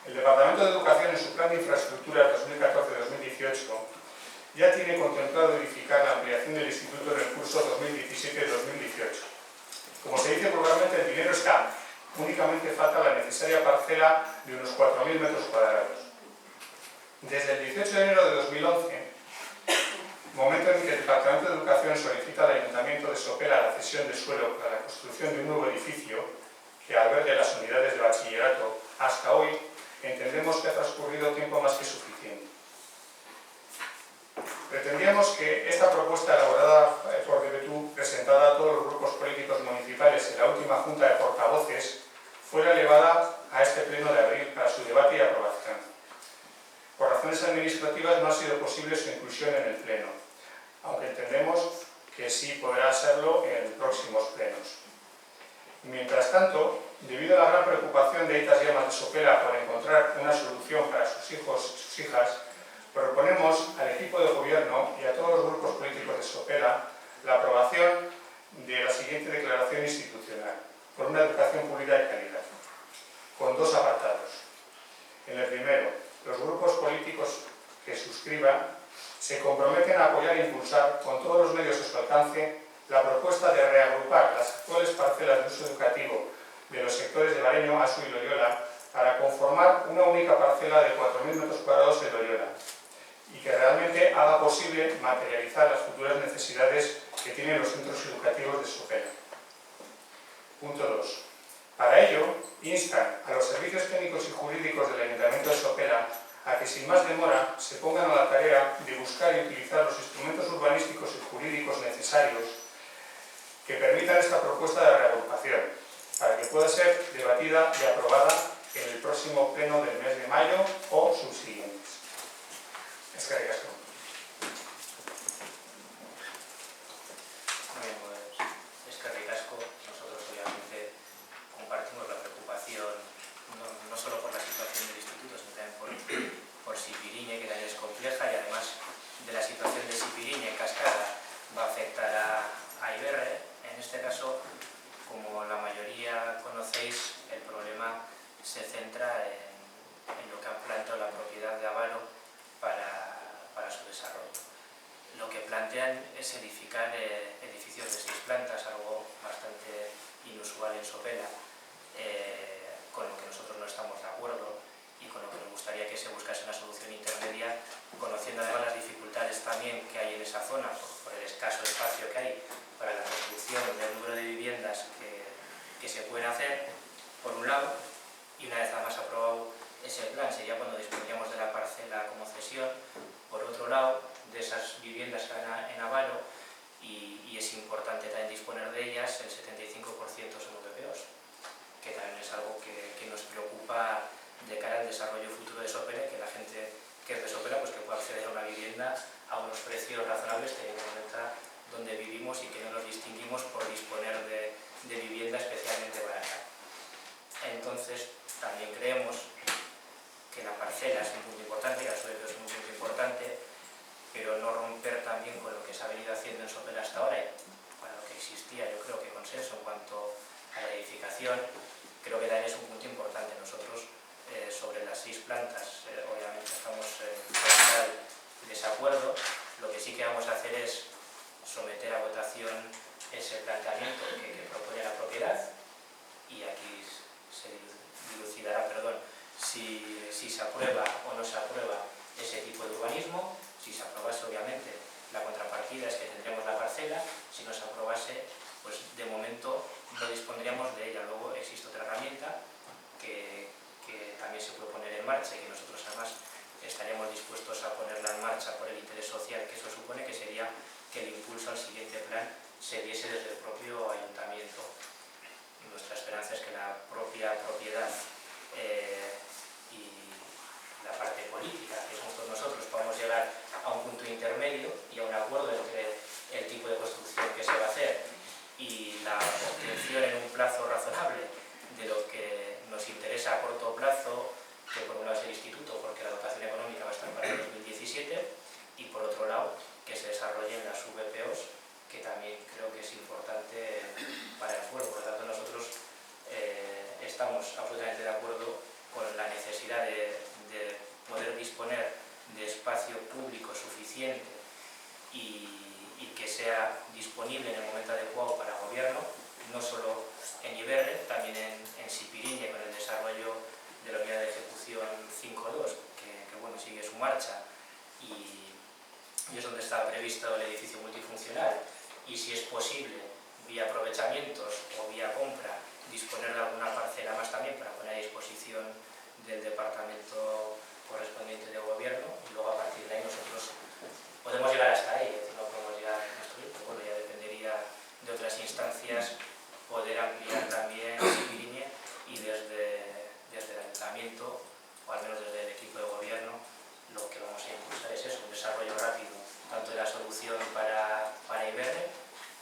[SPEAKER 6] El Departamento de Educación, en su Plan de Infraestructuras 2014-2018, ya tiene contemplado edificar la ampliación del instituto en el curso 2017-2018. Como se dice vulgarmente, únicamente falta la necesaria parcela de unos 4.000 metros cuadrados. Desde el 18 de enero de 2011, momento en que el Departamento de Educación solicita al Ayuntamiento de Sopela la cesión de suelo para la construcción de un nuevo edificio que albergue las unidades de bachillerato, hasta hoy entendemos que ha transcurrido tiempo más que suficiente. Pretendíamos que esta propuesta elaborada por DBTU, presentada a todos los grupos políticos municipales en la última Junta de Portavoces, fuera elevada a este pleno de abril para su debate y aprobación. Por razones administrativas no ha sido posible su inclusión en el pleno, aunque entendemos que sí podrá serlo en próximos plenos. Mientras tanto, debido a la gran preocupación de Aitas Llamas de Sopela por encontrar una solución para sus hijos y sus hijas, proponemos al equipo de gobierno y a todos los grupos políticos de Sopela la aprobación de la siguiente declaración institucional por una educación pública de calidad, con dos apartados. En el primero, los grupos políticos que suscriban se comprometen a apoyar e impulsar con todos los medios a su alcance la propuesta de reagrupar las actuales parcelas de uso educativo de los sectores de Bareño, Asu y Loyola para conformar una única parcela de 4.000 metros cuadrados en Loyola y que realmente haga posible materializar las futuras necesidades que tienen los centros educativos de Sopela. Punto 2. Para ello, instan a los servicios técnicos y jurídicos del Ayuntamiento de Sopela a que sin más demora se pongan a la tarea de buscar y utilizar los instrumentos urbanísticos y jurídicos necesarios que permitan esta propuesta de reagrupación, para que pueda ser debatida y aprobada en el próximo pleno del mes de mayo o subsiguientes. Eskerrik asko.
[SPEAKER 1] Muy bien, pues eskerrik asko. Nosotros obviamente compartimos la preocupación no solo por la situación del instituto, sino también por Sipiriñe, que también es compleja, y además de la situación de Sipiriñe en cascada va a afectar a Iberre. En este caso, como la mayoría conocéis, el problema se centra en lo que han planteado la propiedad de Avaro para su desarrollo. Lo que plantean es edificar edificios de 6 plantas, algo bastante inusual en Sopela, con lo que nosotros no estamos de acuerdo y con lo que nos gustaría que se buscase una solución intermedia, conociendo además las dificultades también que hay en esa zona por el escaso espacio que hay para la construcción del número de viviendas que se pueden hacer, por un lado, y una vez además aprobado ese plan sería cuando dispondríamos de la parcela como cesión, por otro lado, de esas viviendas que hay en Avaro, y es importante también disponer de ellas, el 75% son VPOs, que también es algo que nos preocupa de cara al desarrollo futuro de Sopela, que la gente que es de Sopela pues que pueda acceder a una vivienda a unos precios razonables teniendo en cuenta donde vivimos y que no nos distinguimos por disponer de vivienda especialmente barata. Entonces, también creemos que la parcela es un punto importante, que la suelo es un punto importante, pero no romper también con lo que se ha venido haciendo en Sopela hasta ahora, y para lo que existía yo creo que consenso en cuanto a la edificación. Creo que también es un punto importante. Nosotros sobre las 6 plantas obviamente estamos en total desacuerdo. Lo que sí que vamos a hacer es someter a votación ese planteamiento que propone la propiedad, y aquí se dilucidará, si se aprueba o no se aprueba ese tipo de urbanismo. Si se aprobase, obviamente, la contrapartida es que tendremos la parcela. Si no se aprobase, pues de momento no dispondríamos de ella. Luego existe otra herramienta que también se puede poner en marcha y que nosotros además estaríamos dispuestos a ponerla en marcha por el interés social que eso supone, que sería que el impulso al siguiente plan se diese desde el propio ayuntamiento. Nuestra esperanza es que la propia propiedad y la parte política, que somos todos nosotros, podamos llegar a un punto intermedio y a un acuerdo entre el tipo de construcción que se va a hacer y la obtención en un plazo razonable de lo que nos interesa a corto plazo, que por un lado es el instituto, porque la dotación económica va a estar para el 2017, y por otro lado que se desarrollen las VPOs, que también creo que es importante para el pueblo. Por lo tanto, nosotros estamos absolutamente de acuerdo con la necesidad de poder disponer de espacio público suficiente y que sea disponible en el momento adecuado para el gobierno, no solo en Iberre, también en Sipiriñe, con el desarrollo de la unidad de ejecución 5.2, que bueno, sigue su marcha, y es donde está previsto el edificio multifuncional, y si es posible, vía aprovechamientos o vía compra, disponer de alguna parcela más también para poner a disposición del departamento correspondiente de gobierno, y luego a partir de ahí nosotros podemos llegar hasta ahí, es decir, no podemos llegar a construir, pero bueno, ya dependería de otras instancias poder ampliar también Sipiriñe, y desde el ayuntamiento, o al menos desde el equipo de gobierno, lo que vamos a impulsar es eso, un desarrollo rápido, tanto de la solución para Iberre,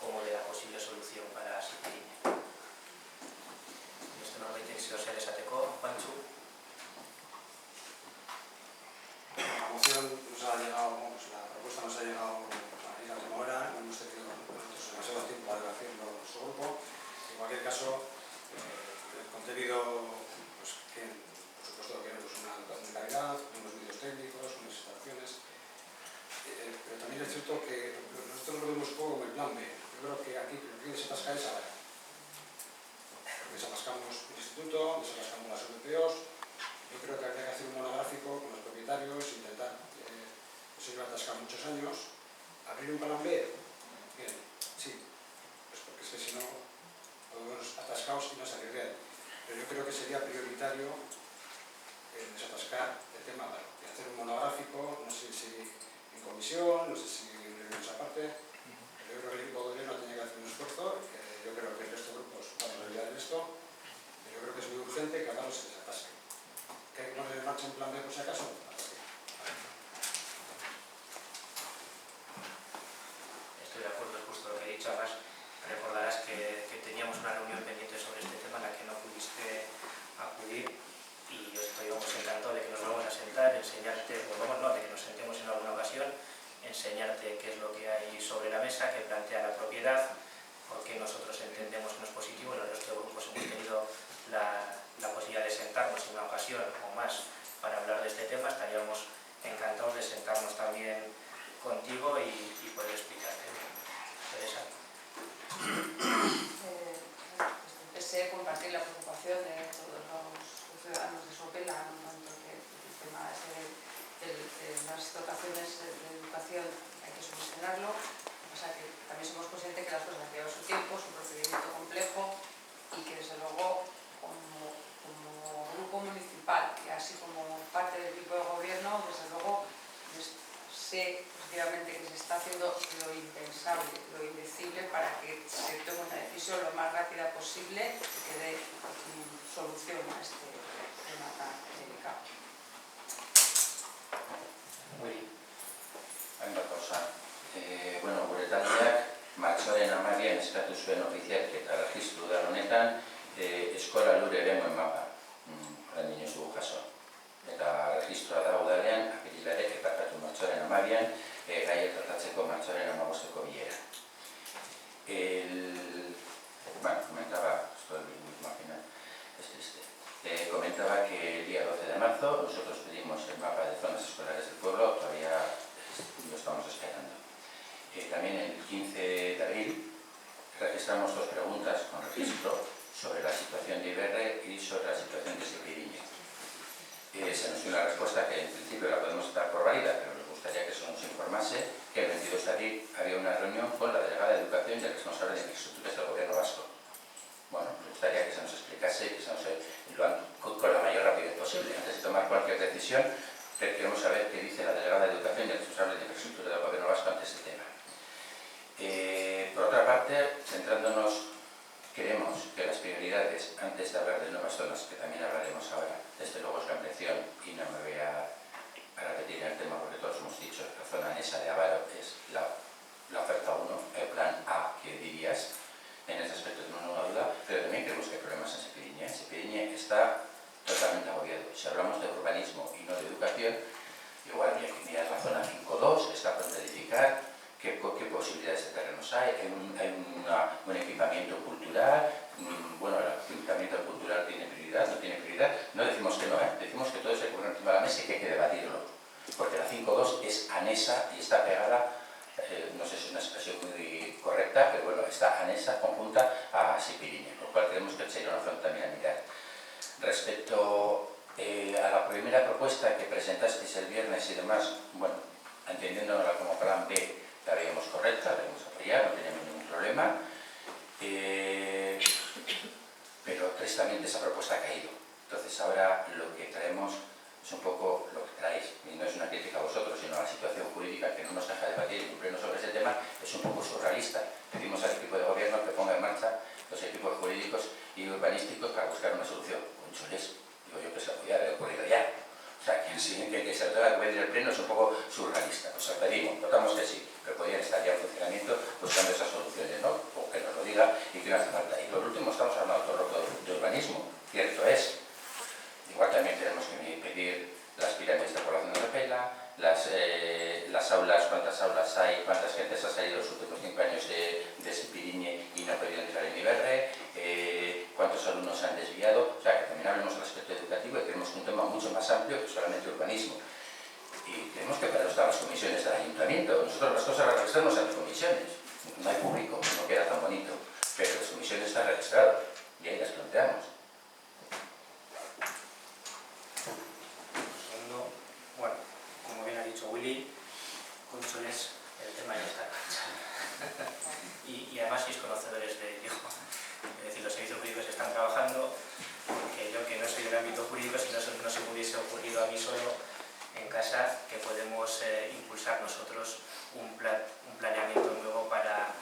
[SPEAKER 1] como de la posible solución para Sipiriñe. Esto norbait se desatecó, Juanchu.
[SPEAKER 5] La moción nos ha llegado, la propuesta nos ha llegado a la última hora, no hemos tenido nosotros demasiado tiempo para debatirlo en nuestro grupo. En cualquier caso, el contenido, pues que por supuesto queremos una educación de calidad, unos medios técnicos, unas instalaciones, pero también es cierto que nosotros lo vemos un poco como el plan B. Yo creo que aquí lo que desatascar es ahora. Porque desatascamos el instituto, desatascamos las VPOs. Yo creo que habría que hacer un monográfico con los propietarios, intentar, eso iba a atascar muchos años. ¿Abrir un plan B? Bien, sí, pues porque es que si no, podemos atascados y no salir de él. Pero yo creo que sería prioritario desatascar el tema de hacer un monográfico, no sé si en comisión, no sé si en reuniones aparte. Yo creo que el equipo de gobierno tiene que hacer un esfuerzo, yo creo que el resto de grupos van a olvidar esto, pero yo creo que es muy urgente que ahora no se desatasque. ¿Que hay que poner en marcha un plan B por si acaso?
[SPEAKER 1] Estoy de acuerdo, es justo lo que he dicho. Además, recordarás que teníamos una reunión pendiente sobre este tema en la que no pudiste acudir, y yo estoy encantado de que nos vamos a sentar, enseñarte, o vamos, no, de que nos sentemos en alguna ocasión, enseñarte qué es lo que hay sobre la mesa, que plantea la propiedad, porque nosotros entendemos que no es positivo. En el resto de grupos hemos tenido la posibilidad de sentarnos en una ocasión o más para hablar de este tema. Estaríamos encantados de sentarnos también contigo y poder explicarte. Teresa.
[SPEAKER 3] Deseo compartir la preocupación de todos los ciudadanos de Sopela, en cuanto que el tema de las dotaciones de educación hay que solucionarlo. Lo que pasa es que también somos conscientes que las cosas llevan su tiempo, es un procedimiento complejo, y que desde luego como grupo municipal y así como parte del equipo de gobierno, desde luego sé positivamente que se está haciendo lo impensable, lo indecible, para que se tome una decisión lo más rápida posible y que dé solución a este tema tan delicado.
[SPEAKER 7] Hainbat gauza. Bueno, gure taldeak martxoaren 12an eskatu zuen ofizialki eta registru da honetan eskola lur eremuen mapa. Orain ez dugu jaso. Eta registroa da udalean, apirilarek eparkatu martxoaren 12an, gaia tratatzeko martxoaren 15ko bilera. Comentaba, esto es muy marginal, es triste. Comentaba que el día 12 de marzo nosotros pedimos el mapa de zonas escolares del pueblo, todavía lo estamos esperando. También el 15 de abril registramos 2 preguntas con registro sobre la situación de Iberre y sobre la situación de Sipiriñe. Se nos dio una respuesta que en principio la podemos dar por válida, pero nos gustaría que se nos informase que el 22 de abril había una reunión con la delegada de Educación y el responsable de infraestructuras del Gobierno vasco. Bueno, me gustaría que se nos explicase, que se nos con la mayor rapidez posible. Antes de tomar cualquier decisión, queremos saber qué dice la delegada de Educación y el responsable de infraestructura del Gobierno vasco ante este tema. Por otra parte, centrándonos, creemos que las prioridades, antes de hablar de nuevas zonas, que también hablaremos ahora, desde luego es la ampliación, y no me voy a repetir en el tema porque todos hemos dicho, la zona anexa de Avaro es la oferta 1, el plan A que dirías. En ese aspecto tenemos una duda, pero también creemos que hay problemas en Sipiriñe. Sipiriñe está totalmente agobiado. Si hablamos de urbanismo y no de educación, igual habría que mirar la zona 5.2, está por verificar qué posibilidades de terrenos hay un equipamiento cultural. Bueno, el equipamiento cultural tiene prioridad, no tiene prioridad. No decimos que no, decimos que todo eso hay que poner encima de la mesa y que hay que debatirlo. Porque la 5.2 es anexa y está pegada, no sé si es una expresión muy correcta, pero bueno, está anexa, conjunta a a Sipiriñe, por lo cual creemos que sería una opción también a mirar. Respecto a la primera propuesta que presentasteis el viernes y demás, bueno, entendiéndola como plan B, la veíamos correcta, la vamos a apoyar, no tenemos ningún problema, pero tristemente esa propuesta ha caído. Entonces ahora lo que traemos es un poco lo que traéis, y no es una crítica a vosotros, sino a la situación jurídica que no nos deja debatir y cumplirnos sobre ese tema, es un poco surrealista. Pedimos al equipo de gobierno que ponga en marcha los equipos jurídicos y urbanísticos para buscar una solución. Concholes, digo yo que se podía haber ocurrido ya. O sea, que se lo tenga que pedir el pleno es un poco surrealista. O sea, pedimos, votamos que sí, que podían estar ya en funcionamiento buscando esas soluciones, ¿no? O que nos lo diga y que no hace falta. Y por último, estamos hablando todo el rato de urbanismo, cierto es. Igual también tenemos que pedir las pirámides de población de Repela, las aulas, cuántas aulas hay, cuántas gentes ha salido los últimos 5 años de Sipiriñe y no ha podido entrar en Iberre, cuántos alumnos se han desviado. O sea, que también hablemos del aspecto educativo y tenemos un tema mucho más amplio que solamente urbanismo. Y tenemos que para están las comisiones del ayuntamiento. Nosotros las cosas las registramos en las comisiones. No hay público, no queda tan bonito, pero las comisiones están registradas y ahí las planteamos.
[SPEAKER 1] Bueno, como bien ha dicho Willy, Concholes, el tema ya está. y además sois conocedores de ello. Es decir, los servicios jurídicos están trabajando, porque yo que no soy del ámbito jurídico, si no se me hubiese ocurrido a mí solo en casa que podemos impulsar nosotros un planeamiento nuevo para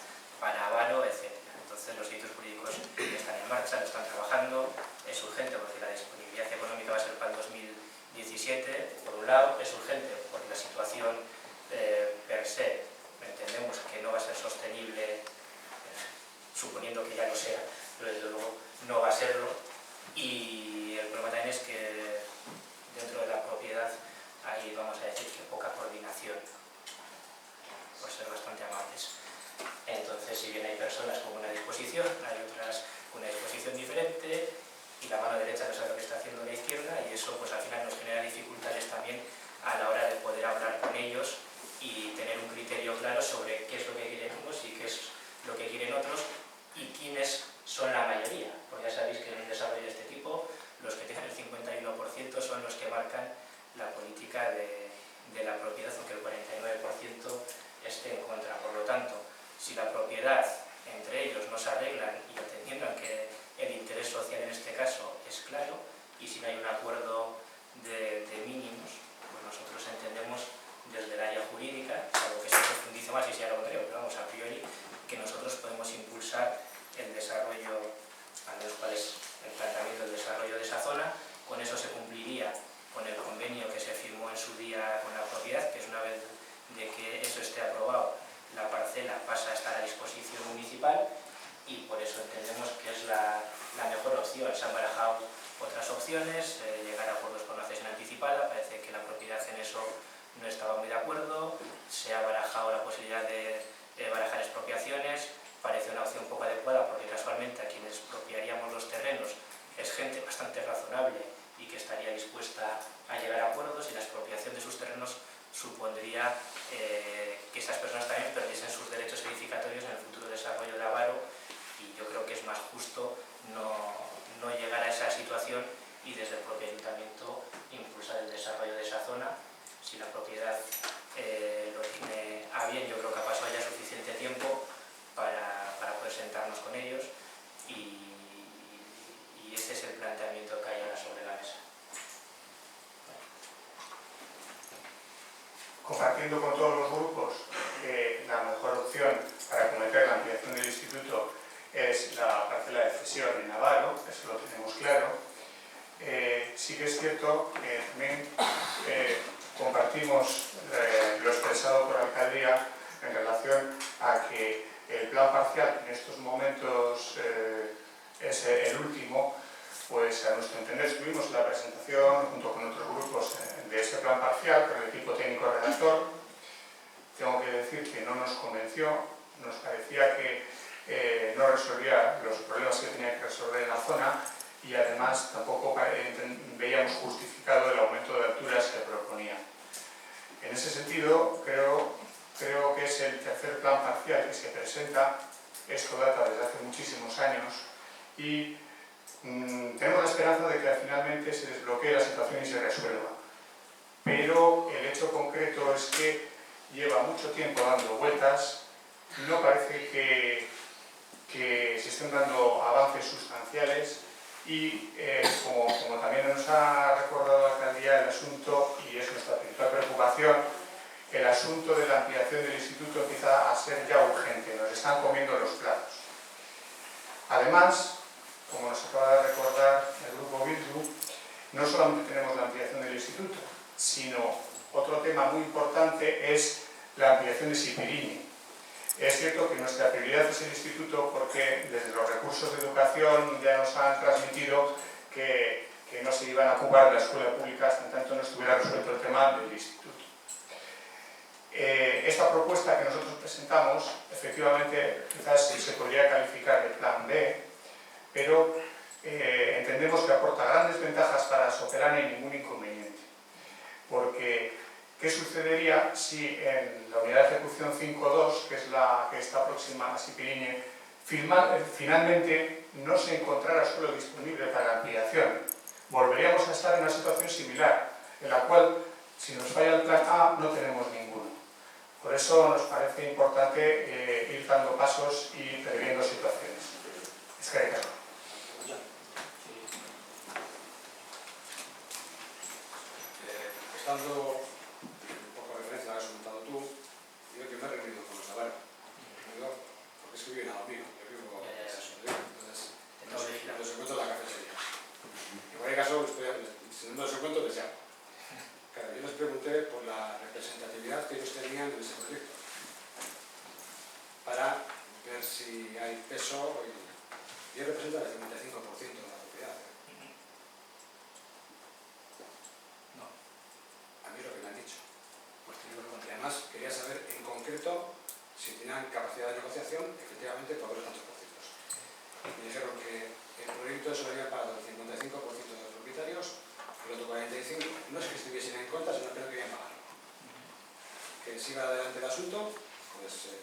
[SPEAKER 1] Avaro, etc. Entonces los servicios jurídicos están en marcha, lo están trabajando, es urgente porque la disponibilidad económica va a ser para el 2017, por un lado, es urgente porque la situación per se entendemos que no va a ser sostenible, suponiendo que ya lo sea, pero desde luego no va a serlo, y el problema también es que dentro de la propiedad hay, vamos a decir, que poca coordinación, por ser bastante amables. Entonces, si bien hay personas con una disposición, hay otras con una disposición diferente, y la mano derecha no sabe lo que está haciendo la izquierda, y eso pues al final nos genera dificultades también a la hora de poder hablar con ellos y tener un criterio claro sobre qué es lo que quieren unos y qué es lo que quieren otros y quiénes son la mayoría. Porque ya sabéis que en un desarrollo de este tipo los que tienen el 51% son los que marcan la política de la propiedad, aunque el 49% esté en contra. Por lo tanto, si la propiedad entre ellos no se arreglan y entendiendo que el interés social en este caso es claro, y si no hay un acuerdo de mínimos, pues nosotros entendemos desde el área jurídica, algo que se profundice más y sea lo contrario, pero vamos, a priori, que nosotros podemos impulsar el desarrollo, al menos cuál es el planteamiento del desarrollo de esa zona. Con eso se cumpliría con el convenio que se firmó en su día con la propiedad, que es una vez de que eso esté aprobado, la parcela pasa a estar a disposición municipal, y por eso entendemos que es la mejor opción. Se han barajado otras opciones, llegar a acuerdos con la cesión anticipada, parece que la propiedad en eso no estaba muy de acuerdo, se ha barajado la posibilidad de barajar expropiaciones, parece una opción poco adecuada porque casualmente a quienes expropiaríamos los terrenos es gente bastante razonable y que estaría dispuesta a llegar a acuerdos, y la expropiación de sus terrenos supondría que esas personas también perdiesen sus derechos edificatorios en el futuro desarrollo de Avaro, y yo creo que es más justo no llegar a esa situación y desde el propio ayuntamiento impulsar el desarrollo de esa zona. Si la propiedad lo tiene a bien, yo creo que ha pasado ya suficiente tiempo para poder sentarnos con ellos, y ese es el planteamiento que hay ahora sobre la mesa.
[SPEAKER 6] Compartiendo con todos los grupos que la mejor opción para acometer la ampliación del instituto es la parcela de cesión en Avaro, eso lo tenemos claro. Sí que es cierto que también compartimos lo expresado por la alcaldía en relación a que el plan parcial, que en estos momentos es el último, pues a nuestro entender tuvimos la presentación junto con otros grupos de ese plan parcial con el equipo técnico redactor. Tengo que decir que no nos convenció, nos parecía que no resolvía los problemas que tenía que resolver en la zona, y además tampoco veíamos justificado el aumento de alturas que proponía. En ese sentido, creo que es el tercer plan parcial que se presenta esto data desde hace muchísimos años y tenemos la esperanza de que finalmente se desbloquee la situación y se resuelva. Pero el hecho concreto es que lleva mucho tiempo dando vueltas, no parece que se estén dando avances sustanciales y como también nos ha recordado la alcaldía el asunto, y es nuestra principal preocupación, el asunto de la ampliación del instituto empieza a ser ya urgente, nos están comiendo los platos. Además, como nos acaba de recordar el grupo Bildu, no solamente tenemos la ampliación del instituto, sino otro tema muy importante es la ampliación de Sipiriñe. Es cierto que nuestra prioridad es el instituto porque desde los recursos de educación ya nos han transmitido que no se iban a ocupar de la escuela pública hasta en tanto no estuviera resuelto el tema del instituto. Esta propuesta que nosotros presentamos, efectivamente, quizás se podría calificar de plan B, pero entendemos que aporta grandes ventajas para Sopelana y ningún inconveniente. Porque, ¿qué sucedería si en la unidad de ejecución 5.2, que es la que está próxima a Sipiriñe, finalmente no se encontrara suelo disponible para la ampliación? Volveríamos a estar en una situación similar, en la cual, si nos falla el plan A, no tenemos ninguno. Por eso nos parece importante ir dando pasos y previendo situaciones. Es que
[SPEAKER 5] Estando un poco de referencia a lo que has comentado tú, yo que me he reunido con los Navarro, porque es que viven al amigo, yo vivo entonces los encuentro en la cafetería. En cualquier caso, si no los encuentro, les llamo. Claro, yo les pregunté por la representatividad que ellos tenían en ese proyecto, para ver si hay peso, y ellos representan el 55% de la propiedad. Además, quería saber en concreto si tenían capacidad de negociación, efectivamente, por los tantos por cientos. Me dijeron que el proyecto se valía para el 55% de los propietarios, el otro 45%, no es que estuviesen en contra, sino que no querían pagarlo. Que siga adelante el asunto, pues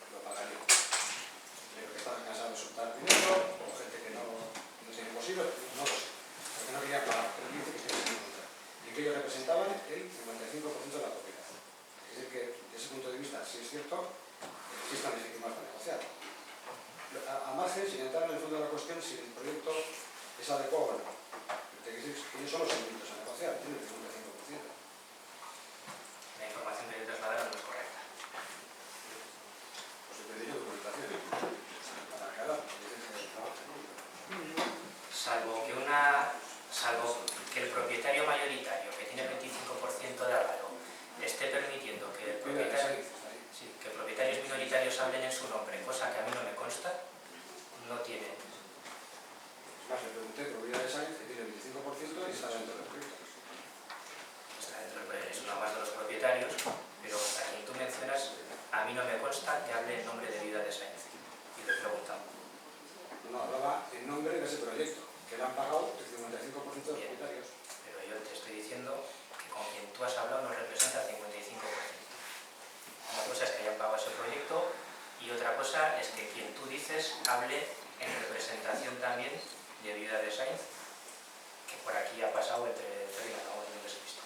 [SPEAKER 5] lo pagaría. Creo que estaban cansados de soltar dinero, o gente que no es imposible, no lo sé, porque no querían pagar, pero dice que estuviesen en contra. Y que ellos representaban el 55% de la propiedad. Es decir, que desde ese punto de vista, si es cierto, sí están legitimados para negociar. A margen, sin entrar en el fondo de la cuestión, si el proyecto es adecuado o no. Ellos son los elementos a negociar, tienen el 55%.
[SPEAKER 1] La información que yo trasladaron no es correcta.
[SPEAKER 5] Pues he pedido documentación para aclarar.
[SPEAKER 1] Salvo que el propietario mayoritario, que tiene 25% de avalo, esté permitiendo que propietarios minoritarios hablen en su nombre, cosa que a mí no me consta, no tiene.
[SPEAKER 5] Es más, le pregunté por Propiedad de Sainz, que tiene el 25% y está dentro del proyecto.
[SPEAKER 1] Es una más de los propietarios, pero a quien tú mencionas, a mí no me consta que hable en nombre de Vida de Sainz. Y le he preguntado.
[SPEAKER 5] No, hablaba en nombre de ese proyecto, que le han pagado el 55% de los propietarios.
[SPEAKER 1] Pero yo te estoy diciendo que con quien tú has hablado no representa el 55%. Una cosa es que hayan pagado ese proyecto y otra cosa es que quien tú dices hable en representación también de Vida de Sainz, que por aquí ha pasado entre donde se ha visto.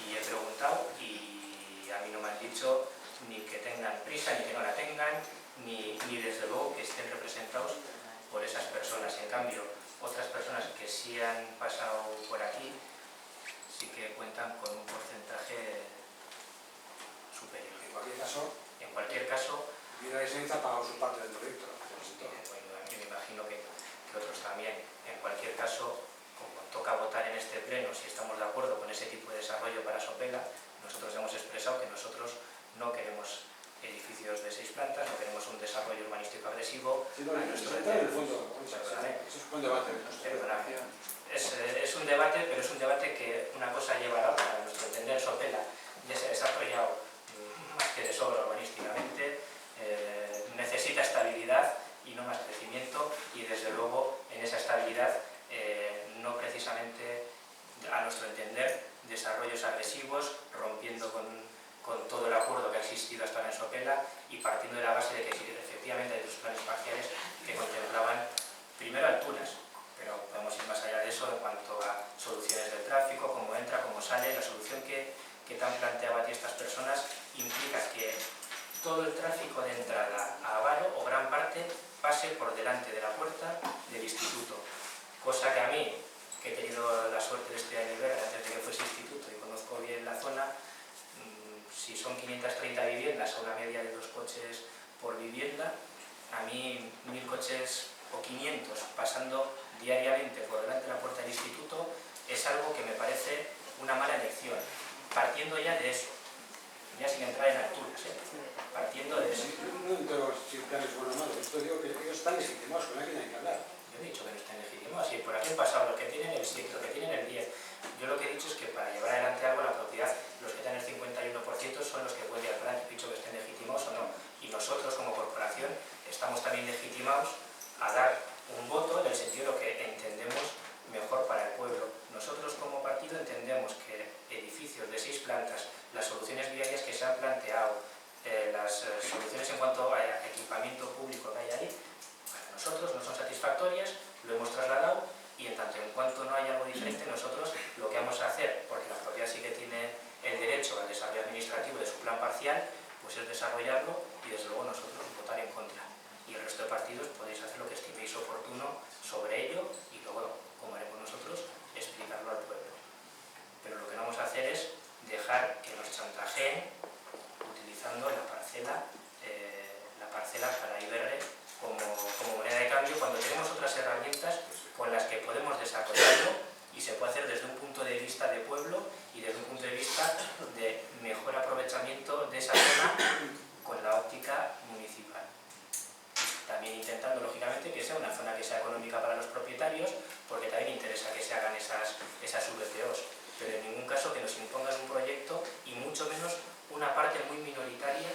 [SPEAKER 1] Y he preguntado y a mí no me han dicho ni que tengan prisa, ni que no la tengan, ni desde luego que estén representados por esas personas. En cambio, otras personas que sí han pasado por aquí sí que cuentan con un porcentaje superior.
[SPEAKER 5] En
[SPEAKER 1] cualquier caso,
[SPEAKER 5] Vida de Sainz ha pagado su parte del proyecto.
[SPEAKER 1] bueno, aquí me imagino que otros también. En cualquier caso, como toca votar en este pleno si estamos de acuerdo con ese tipo de desarrollo para Sopela, nosotros hemos expresado que nosotros no queremos edificios de 6 plantas, no queremos un desarrollo urbanístico agresivo.
[SPEAKER 5] Sí, no, en el fondo, eso es un debate.
[SPEAKER 1] Es un debate, pero es un debate que una cosa lleva a la otra. A nuestro entender, Sopela ya se ha desarrollado más que de sobra urbanísticamente, necesita estabilidad y no más crecimiento, y desde luego en esa estabilidad no precisamente, a nuestro entender, desarrollos agresivos, rompiendo con todo el acuerdo que ha existido hasta ahora en Sopela y partiendo de la base de que si efectivamente hay otros planes parciales que te han planteado a ti estas personas implica que todo el tráfico de entrada a Avaro, o gran parte, pase por delante de la puerta del instituto. Cosa que a mí, que he tenido la suerte de estudiar en Iberre antes de que fuese instituto y conozco bien la zona, si son 530 viviendas a una media de 2 coches por vivienda, a mí 1000 coches o 500 pasando diariamente por delante de la puerta del instituto es algo que me parece una mala elección, partiendo ya de eso, ya sin entrar en alturas, partiendo de eso.
[SPEAKER 5] No entero si el plan es bueno o malo, esto digo que ellos están legitimados, con alguien hay que hablar.
[SPEAKER 1] Yo he dicho que no están legitimados, y por aquí han pasado los que tienen el 7, los que tienen el 10. Yo lo que he dicho es que para llevar adelante algo, la propiedad, los que tienen el 51% son los que pueden llevar adelante. He dicho que estén legitimados o no. Y nosotros, como corporación, estamos también legitimados a dar un voto en el sentido de lo que entendemos mejor para el pueblo. Nosotros, como partido, entendemos que edificios de 6 plantas, las soluciones viarias que se han planteado, las soluciones en cuanto a equipamiento público que hay ahí, para nosotros no son satisfactorias, lo hemos trasladado, y en tanto en cuanto no haya algo diferente, nosotros lo que vamos a hacer, porque la propiedad sí que tiene el derecho al desarrollo administrativo de su plan parcial, pues es desarrollarlo, y desde luego nosotros votar en contra. Y el resto de partidos podéis hacer lo que estiméis oportuno sobre ello, y luego, como haremos nosotros, explicarlo al pueblo. Pero lo que no vamos a hacer es dejar que nos chantajeen utilizando la parcela para Iberre como moneda de cambio, cuando tenemos otras herramientas con las que podemos desarrollarlo y se puede hacer desde un punto de vista de pueblo y desde un punto de vista de mejor aprovechamiento de esa zona con la óptica municipal. También intentando, lógicamente, que sea una zona que sea económica para los propietarios, porque también interesa que se hagan esas VTOs, pero en ningún caso que nos impongan un proyecto, y mucho menos una parte muy minoritaria,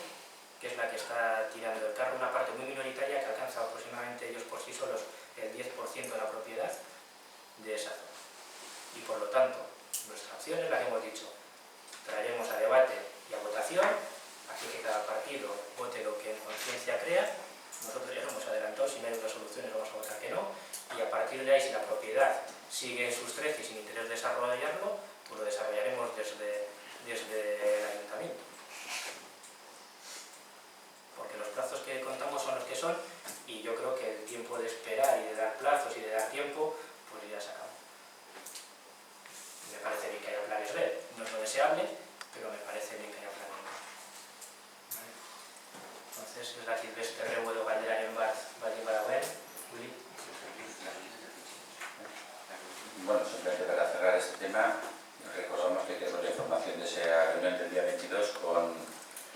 [SPEAKER 1] que es la que está tirando el carro, una parte muy minoritaria que alcanza aproximadamente ellos por sí solos el 10% de la propiedad de esa zona. Y por lo tanto, nuestra opción es la que hemos dicho: traeremos a debate y a votación, así que cada partido vote lo que en conciencia crea. Nosotros ya lo hemos adelantado, si no hay otras soluciones vamos a votar que no, y a partir de ahí, si la propiedad sigue en sus 13 y sin interés de desarrollarlo, pues lo desarrollaremos desde el ayuntamiento. Porque los plazos que contamos son los que son, y yo creo que el tiempo de esperar y de dar plazos y de dar tiempo, pues ya se acabó. Me parece bien que haya planes B, no es lo deseable, pero me parece bien que haya planes B. ¿Vale? Entonces, es la Silvestre Rebuedo Galderaren Bat, Valle Baragüen, Juli.
[SPEAKER 7] Bueno, simplemente para cerrar este tema, recordamos que tenemos la información de esa reunión del día 22 con,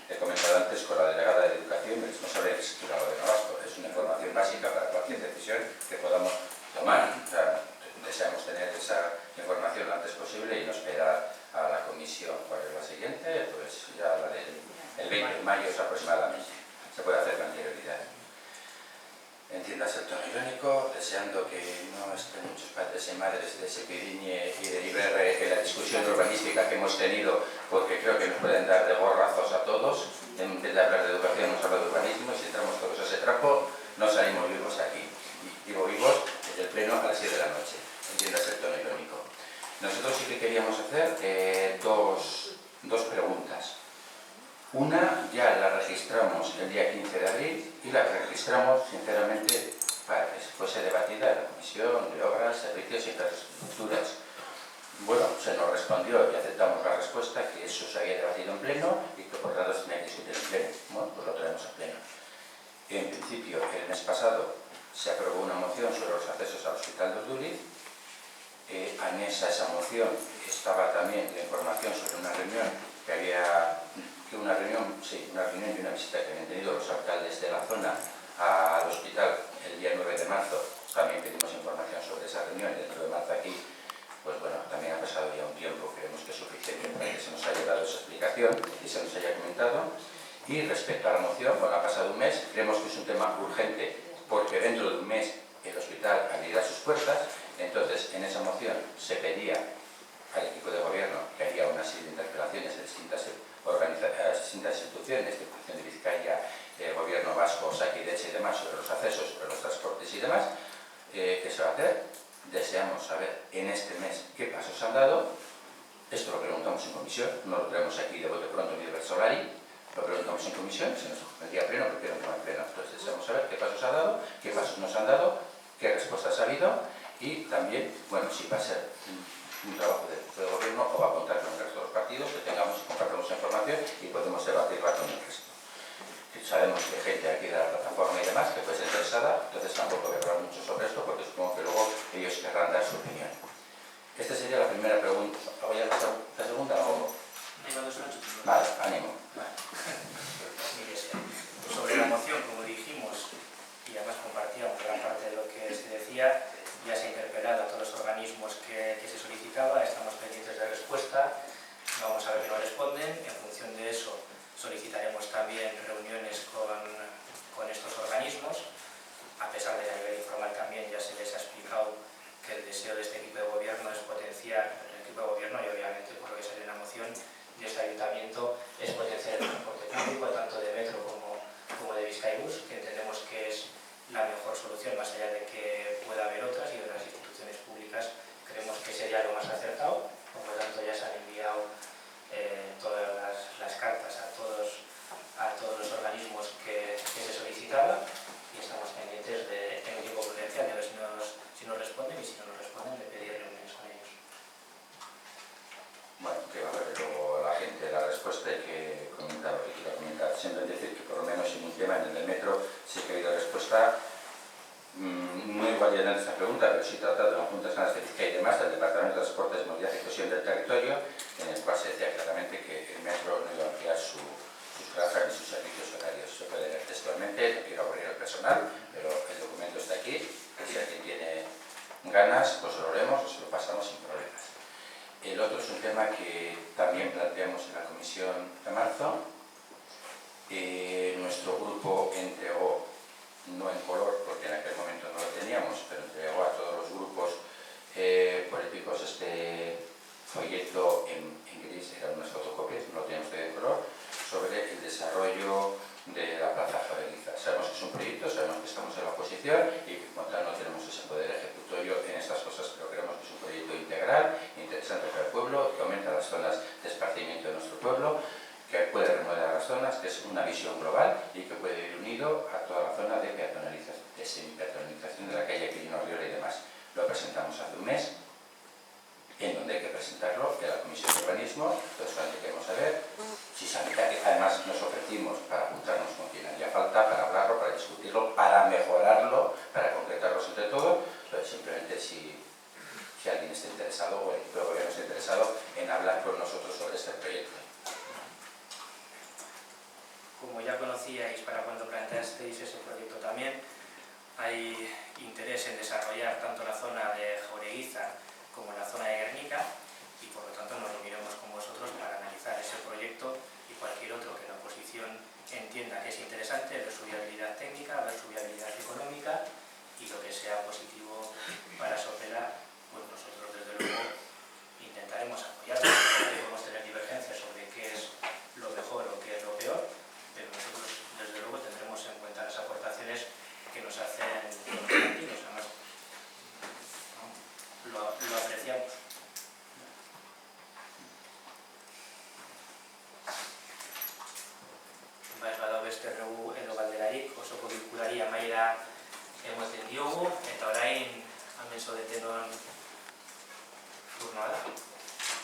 [SPEAKER 7] he comentado antes, con la delegada de Educación, el responsable del Escribado de Navasco. Es una información básica para cualquier decisión que podamos tomar. O sea, deseamos tener esa información lo antes posible y no esperar a la comisión. ¿Cuál es la siguiente? Pues ya la del 20 de mayo aproximadamente. Se puede hacer con anterioridad. Entiendas el tono irónico, deseando que no estén muchos padres y madres de Sepidiñe y de Iberre en la discusión urbanística que hemos tenido, porque creo que nos pueden dar de gorrazos a todos. En vez de hablar de educación, nos habla de urbanismo, y si entramos todos a ese trapo, no salimos vivos aquí. Y digo vivos desde el pleno a las 7 de la noche. Entiendas el tono irónico. Nosotros sí que queríamos hacer dos preguntas. Una ya la registramos el día 15 de abril y la registramos, sinceramente, para que fuese debatida en la Comisión de Obras, Servicios y Infraestructuras. Bueno, se nos respondió y aceptamos la respuesta, que eso se había debatido en pleno y que por tanto se tenía que discutir en pleno. Bueno, pues lo tenemos en pleno. En principio, el mes pasado se aprobó una moción sobre los accesos al Hospital de Urduliz. Anexa a esa moción estaba también la información sobre una reunión que había... una reunión y una visita que habían tenido los alcaldes de la zona al hospital el día 9 de marzo. También pedimos información sobre esa reunión, y el 9 de marzo aquí, pues bueno, también ha pasado ya un tiempo, creemos que es suficiente para que se nos haya dado esa explicación y se nos haya comentado. Y respecto a la moción, bueno, ha pasado un mes, creemos que es un tema urgente, porque dentro de un mes el hospital abrirá sus puertas. Entonces, en esa moción se pedía al equipo de gobierno que haría una serie de interpelaciones a distintas instituciones, Diputación de Vizcaya, Gobierno Vasco, Osakidetza y demás, sobre los accesos, sobre los transportes y demás. ¿Qué se va a hacer? Deseamos saber en este mes qué pasos han dado Esto lo preguntamos en comisión, no lo traemos aquí de bote pronto ni de versolari, lo preguntamos en comisión, si nos el día pleno, porque no el pleno. Entonces deseamos saber qué pasos ha dado, qué pasos nos han dado, qué respuestas ha habido y también, bueno, si va a ser un trabajo de gobierno o va a contar con el resto de los partidos, que tengamos y compartamos información y podemos debatirla con el resto. Sabemos que hay gente aquí de la plataforma y demás que puede ser interesada, entonces tampoco voy a hablar mucho sobre esto porque supongo que luego ellos querrán dar su opinión. Esta sería la primera pregunta. ¿Voy a la segunda o...? Vale, ánimo.
[SPEAKER 1] Vale. Mire, sobre la moción, como dijimos, y además compartíamos gran parte de lo que se decía, ya se ha interpelado a todos los organismos que se solicitaba, estamos pendientes de respuesta, vamos a ver qué nos responden, en función de eso solicitaremos también reuniones con estos organismos, a pesar de que a nivel informal también ya se les ha explicado que el deseo de este equipo de gobierno es potenciar el equipo de gobierno y obviamente por lo que sale en la moción de este ayuntamiento es potenciar el transporte público tanto de metro como de Bizkaibus, que entendemos que es la mejor solución más allá de que pueda haber otras y otras instituciones públicas creemos que sería lo más acertado, por lo tanto ya se han enviado todas las cartas a todos los organismos que se solicitaba y estamos pendientes en un tiempo prudencial de ver si nos responden y si no nos responden de pedir reuniones con ellos.
[SPEAKER 7] Bueno, que va a ver luego la gente la respuesta y que comentar lo que quiera comentar. Siempre decir que por lo menos en un tema, en el del metro, sí que ha habido respuesta. No igual ya en esta pregunta, pero sí tratado en juntas ganas de Vizcaya y demás del Departamento de Transportes, Movilidad y Cohesión del Territorio, en el cual se decía claramente que el metro no iba a ampliar sus franjas ni sus servicios horarios. Se puede leer textualmente, no quiero aburrir al personal, pero el documento está aquí, si alguien tiene ganas, pues lo leemos o se lo pasamos sin problemas. El otro es un tema que también planteamos en la comisión de marzo. Nuestro grupo entregó, no en color, porque en aquel momento no lo teníamos, pero entregó a todos los grupos políticos este folleto en gris, eran unas fotocopias, no lo teníamos en color, sobre el desarrollo de la Plaza Javeriza. Sabemos que es un proyecto, sabemos que estamos en la oposición y que como tal no tenemos ese poder ejecutorio en estas cosas, pero creemos que es un proyecto integral, interesante para el pueblo, que aumenta las zonas de esparcimiento de nuestro pueblo, que puede remodelar las zonas, que es una visión global y que puede ir unido a toda la zona de peatonalización, de semi-peatonalización de la calle Quirino Arriola y demás. Lo presentamos hace un mes, en donde hay que presentarlo en la Comisión de Urbanismo, entonces queremos saber si Sanitaria, además nos ofrecimos para juntarnos con quien haría falta, para hablarlo, para discutirlo, para mejorarlo, para concretarlo entre todos, pero simplemente si alguien está interesado o el equipo de gobierno está interesado en hablar con nosotros sobre este proyecto.
[SPEAKER 1] Como ya conocíais para cuando planteasteis ese proyecto también, hay interés en desarrollar tanto la zona de Jaureguiza como la zona de Guernica y por lo tanto nos reuniremos con vosotros para analizar ese proyecto y cualquier otro que la oposición entienda que es interesante, ver su viabilidad técnica, ver su viabilidad económica y lo que sea positivo para Sopela, pues nosotros desde luego intentaremos apoyarlo. Podemos tener divergencias sobre qué es lo mejor o qué es lo peor, pero nosotros desde luego tendremos en cuenta las aportaciones que nos hacen los partidos, además lo apreciamos. Baiz badago beste erregu edo galderarik, osoko bilkurari amaiera ematen diogu, eta orain hemen zaudetenon turnoa da.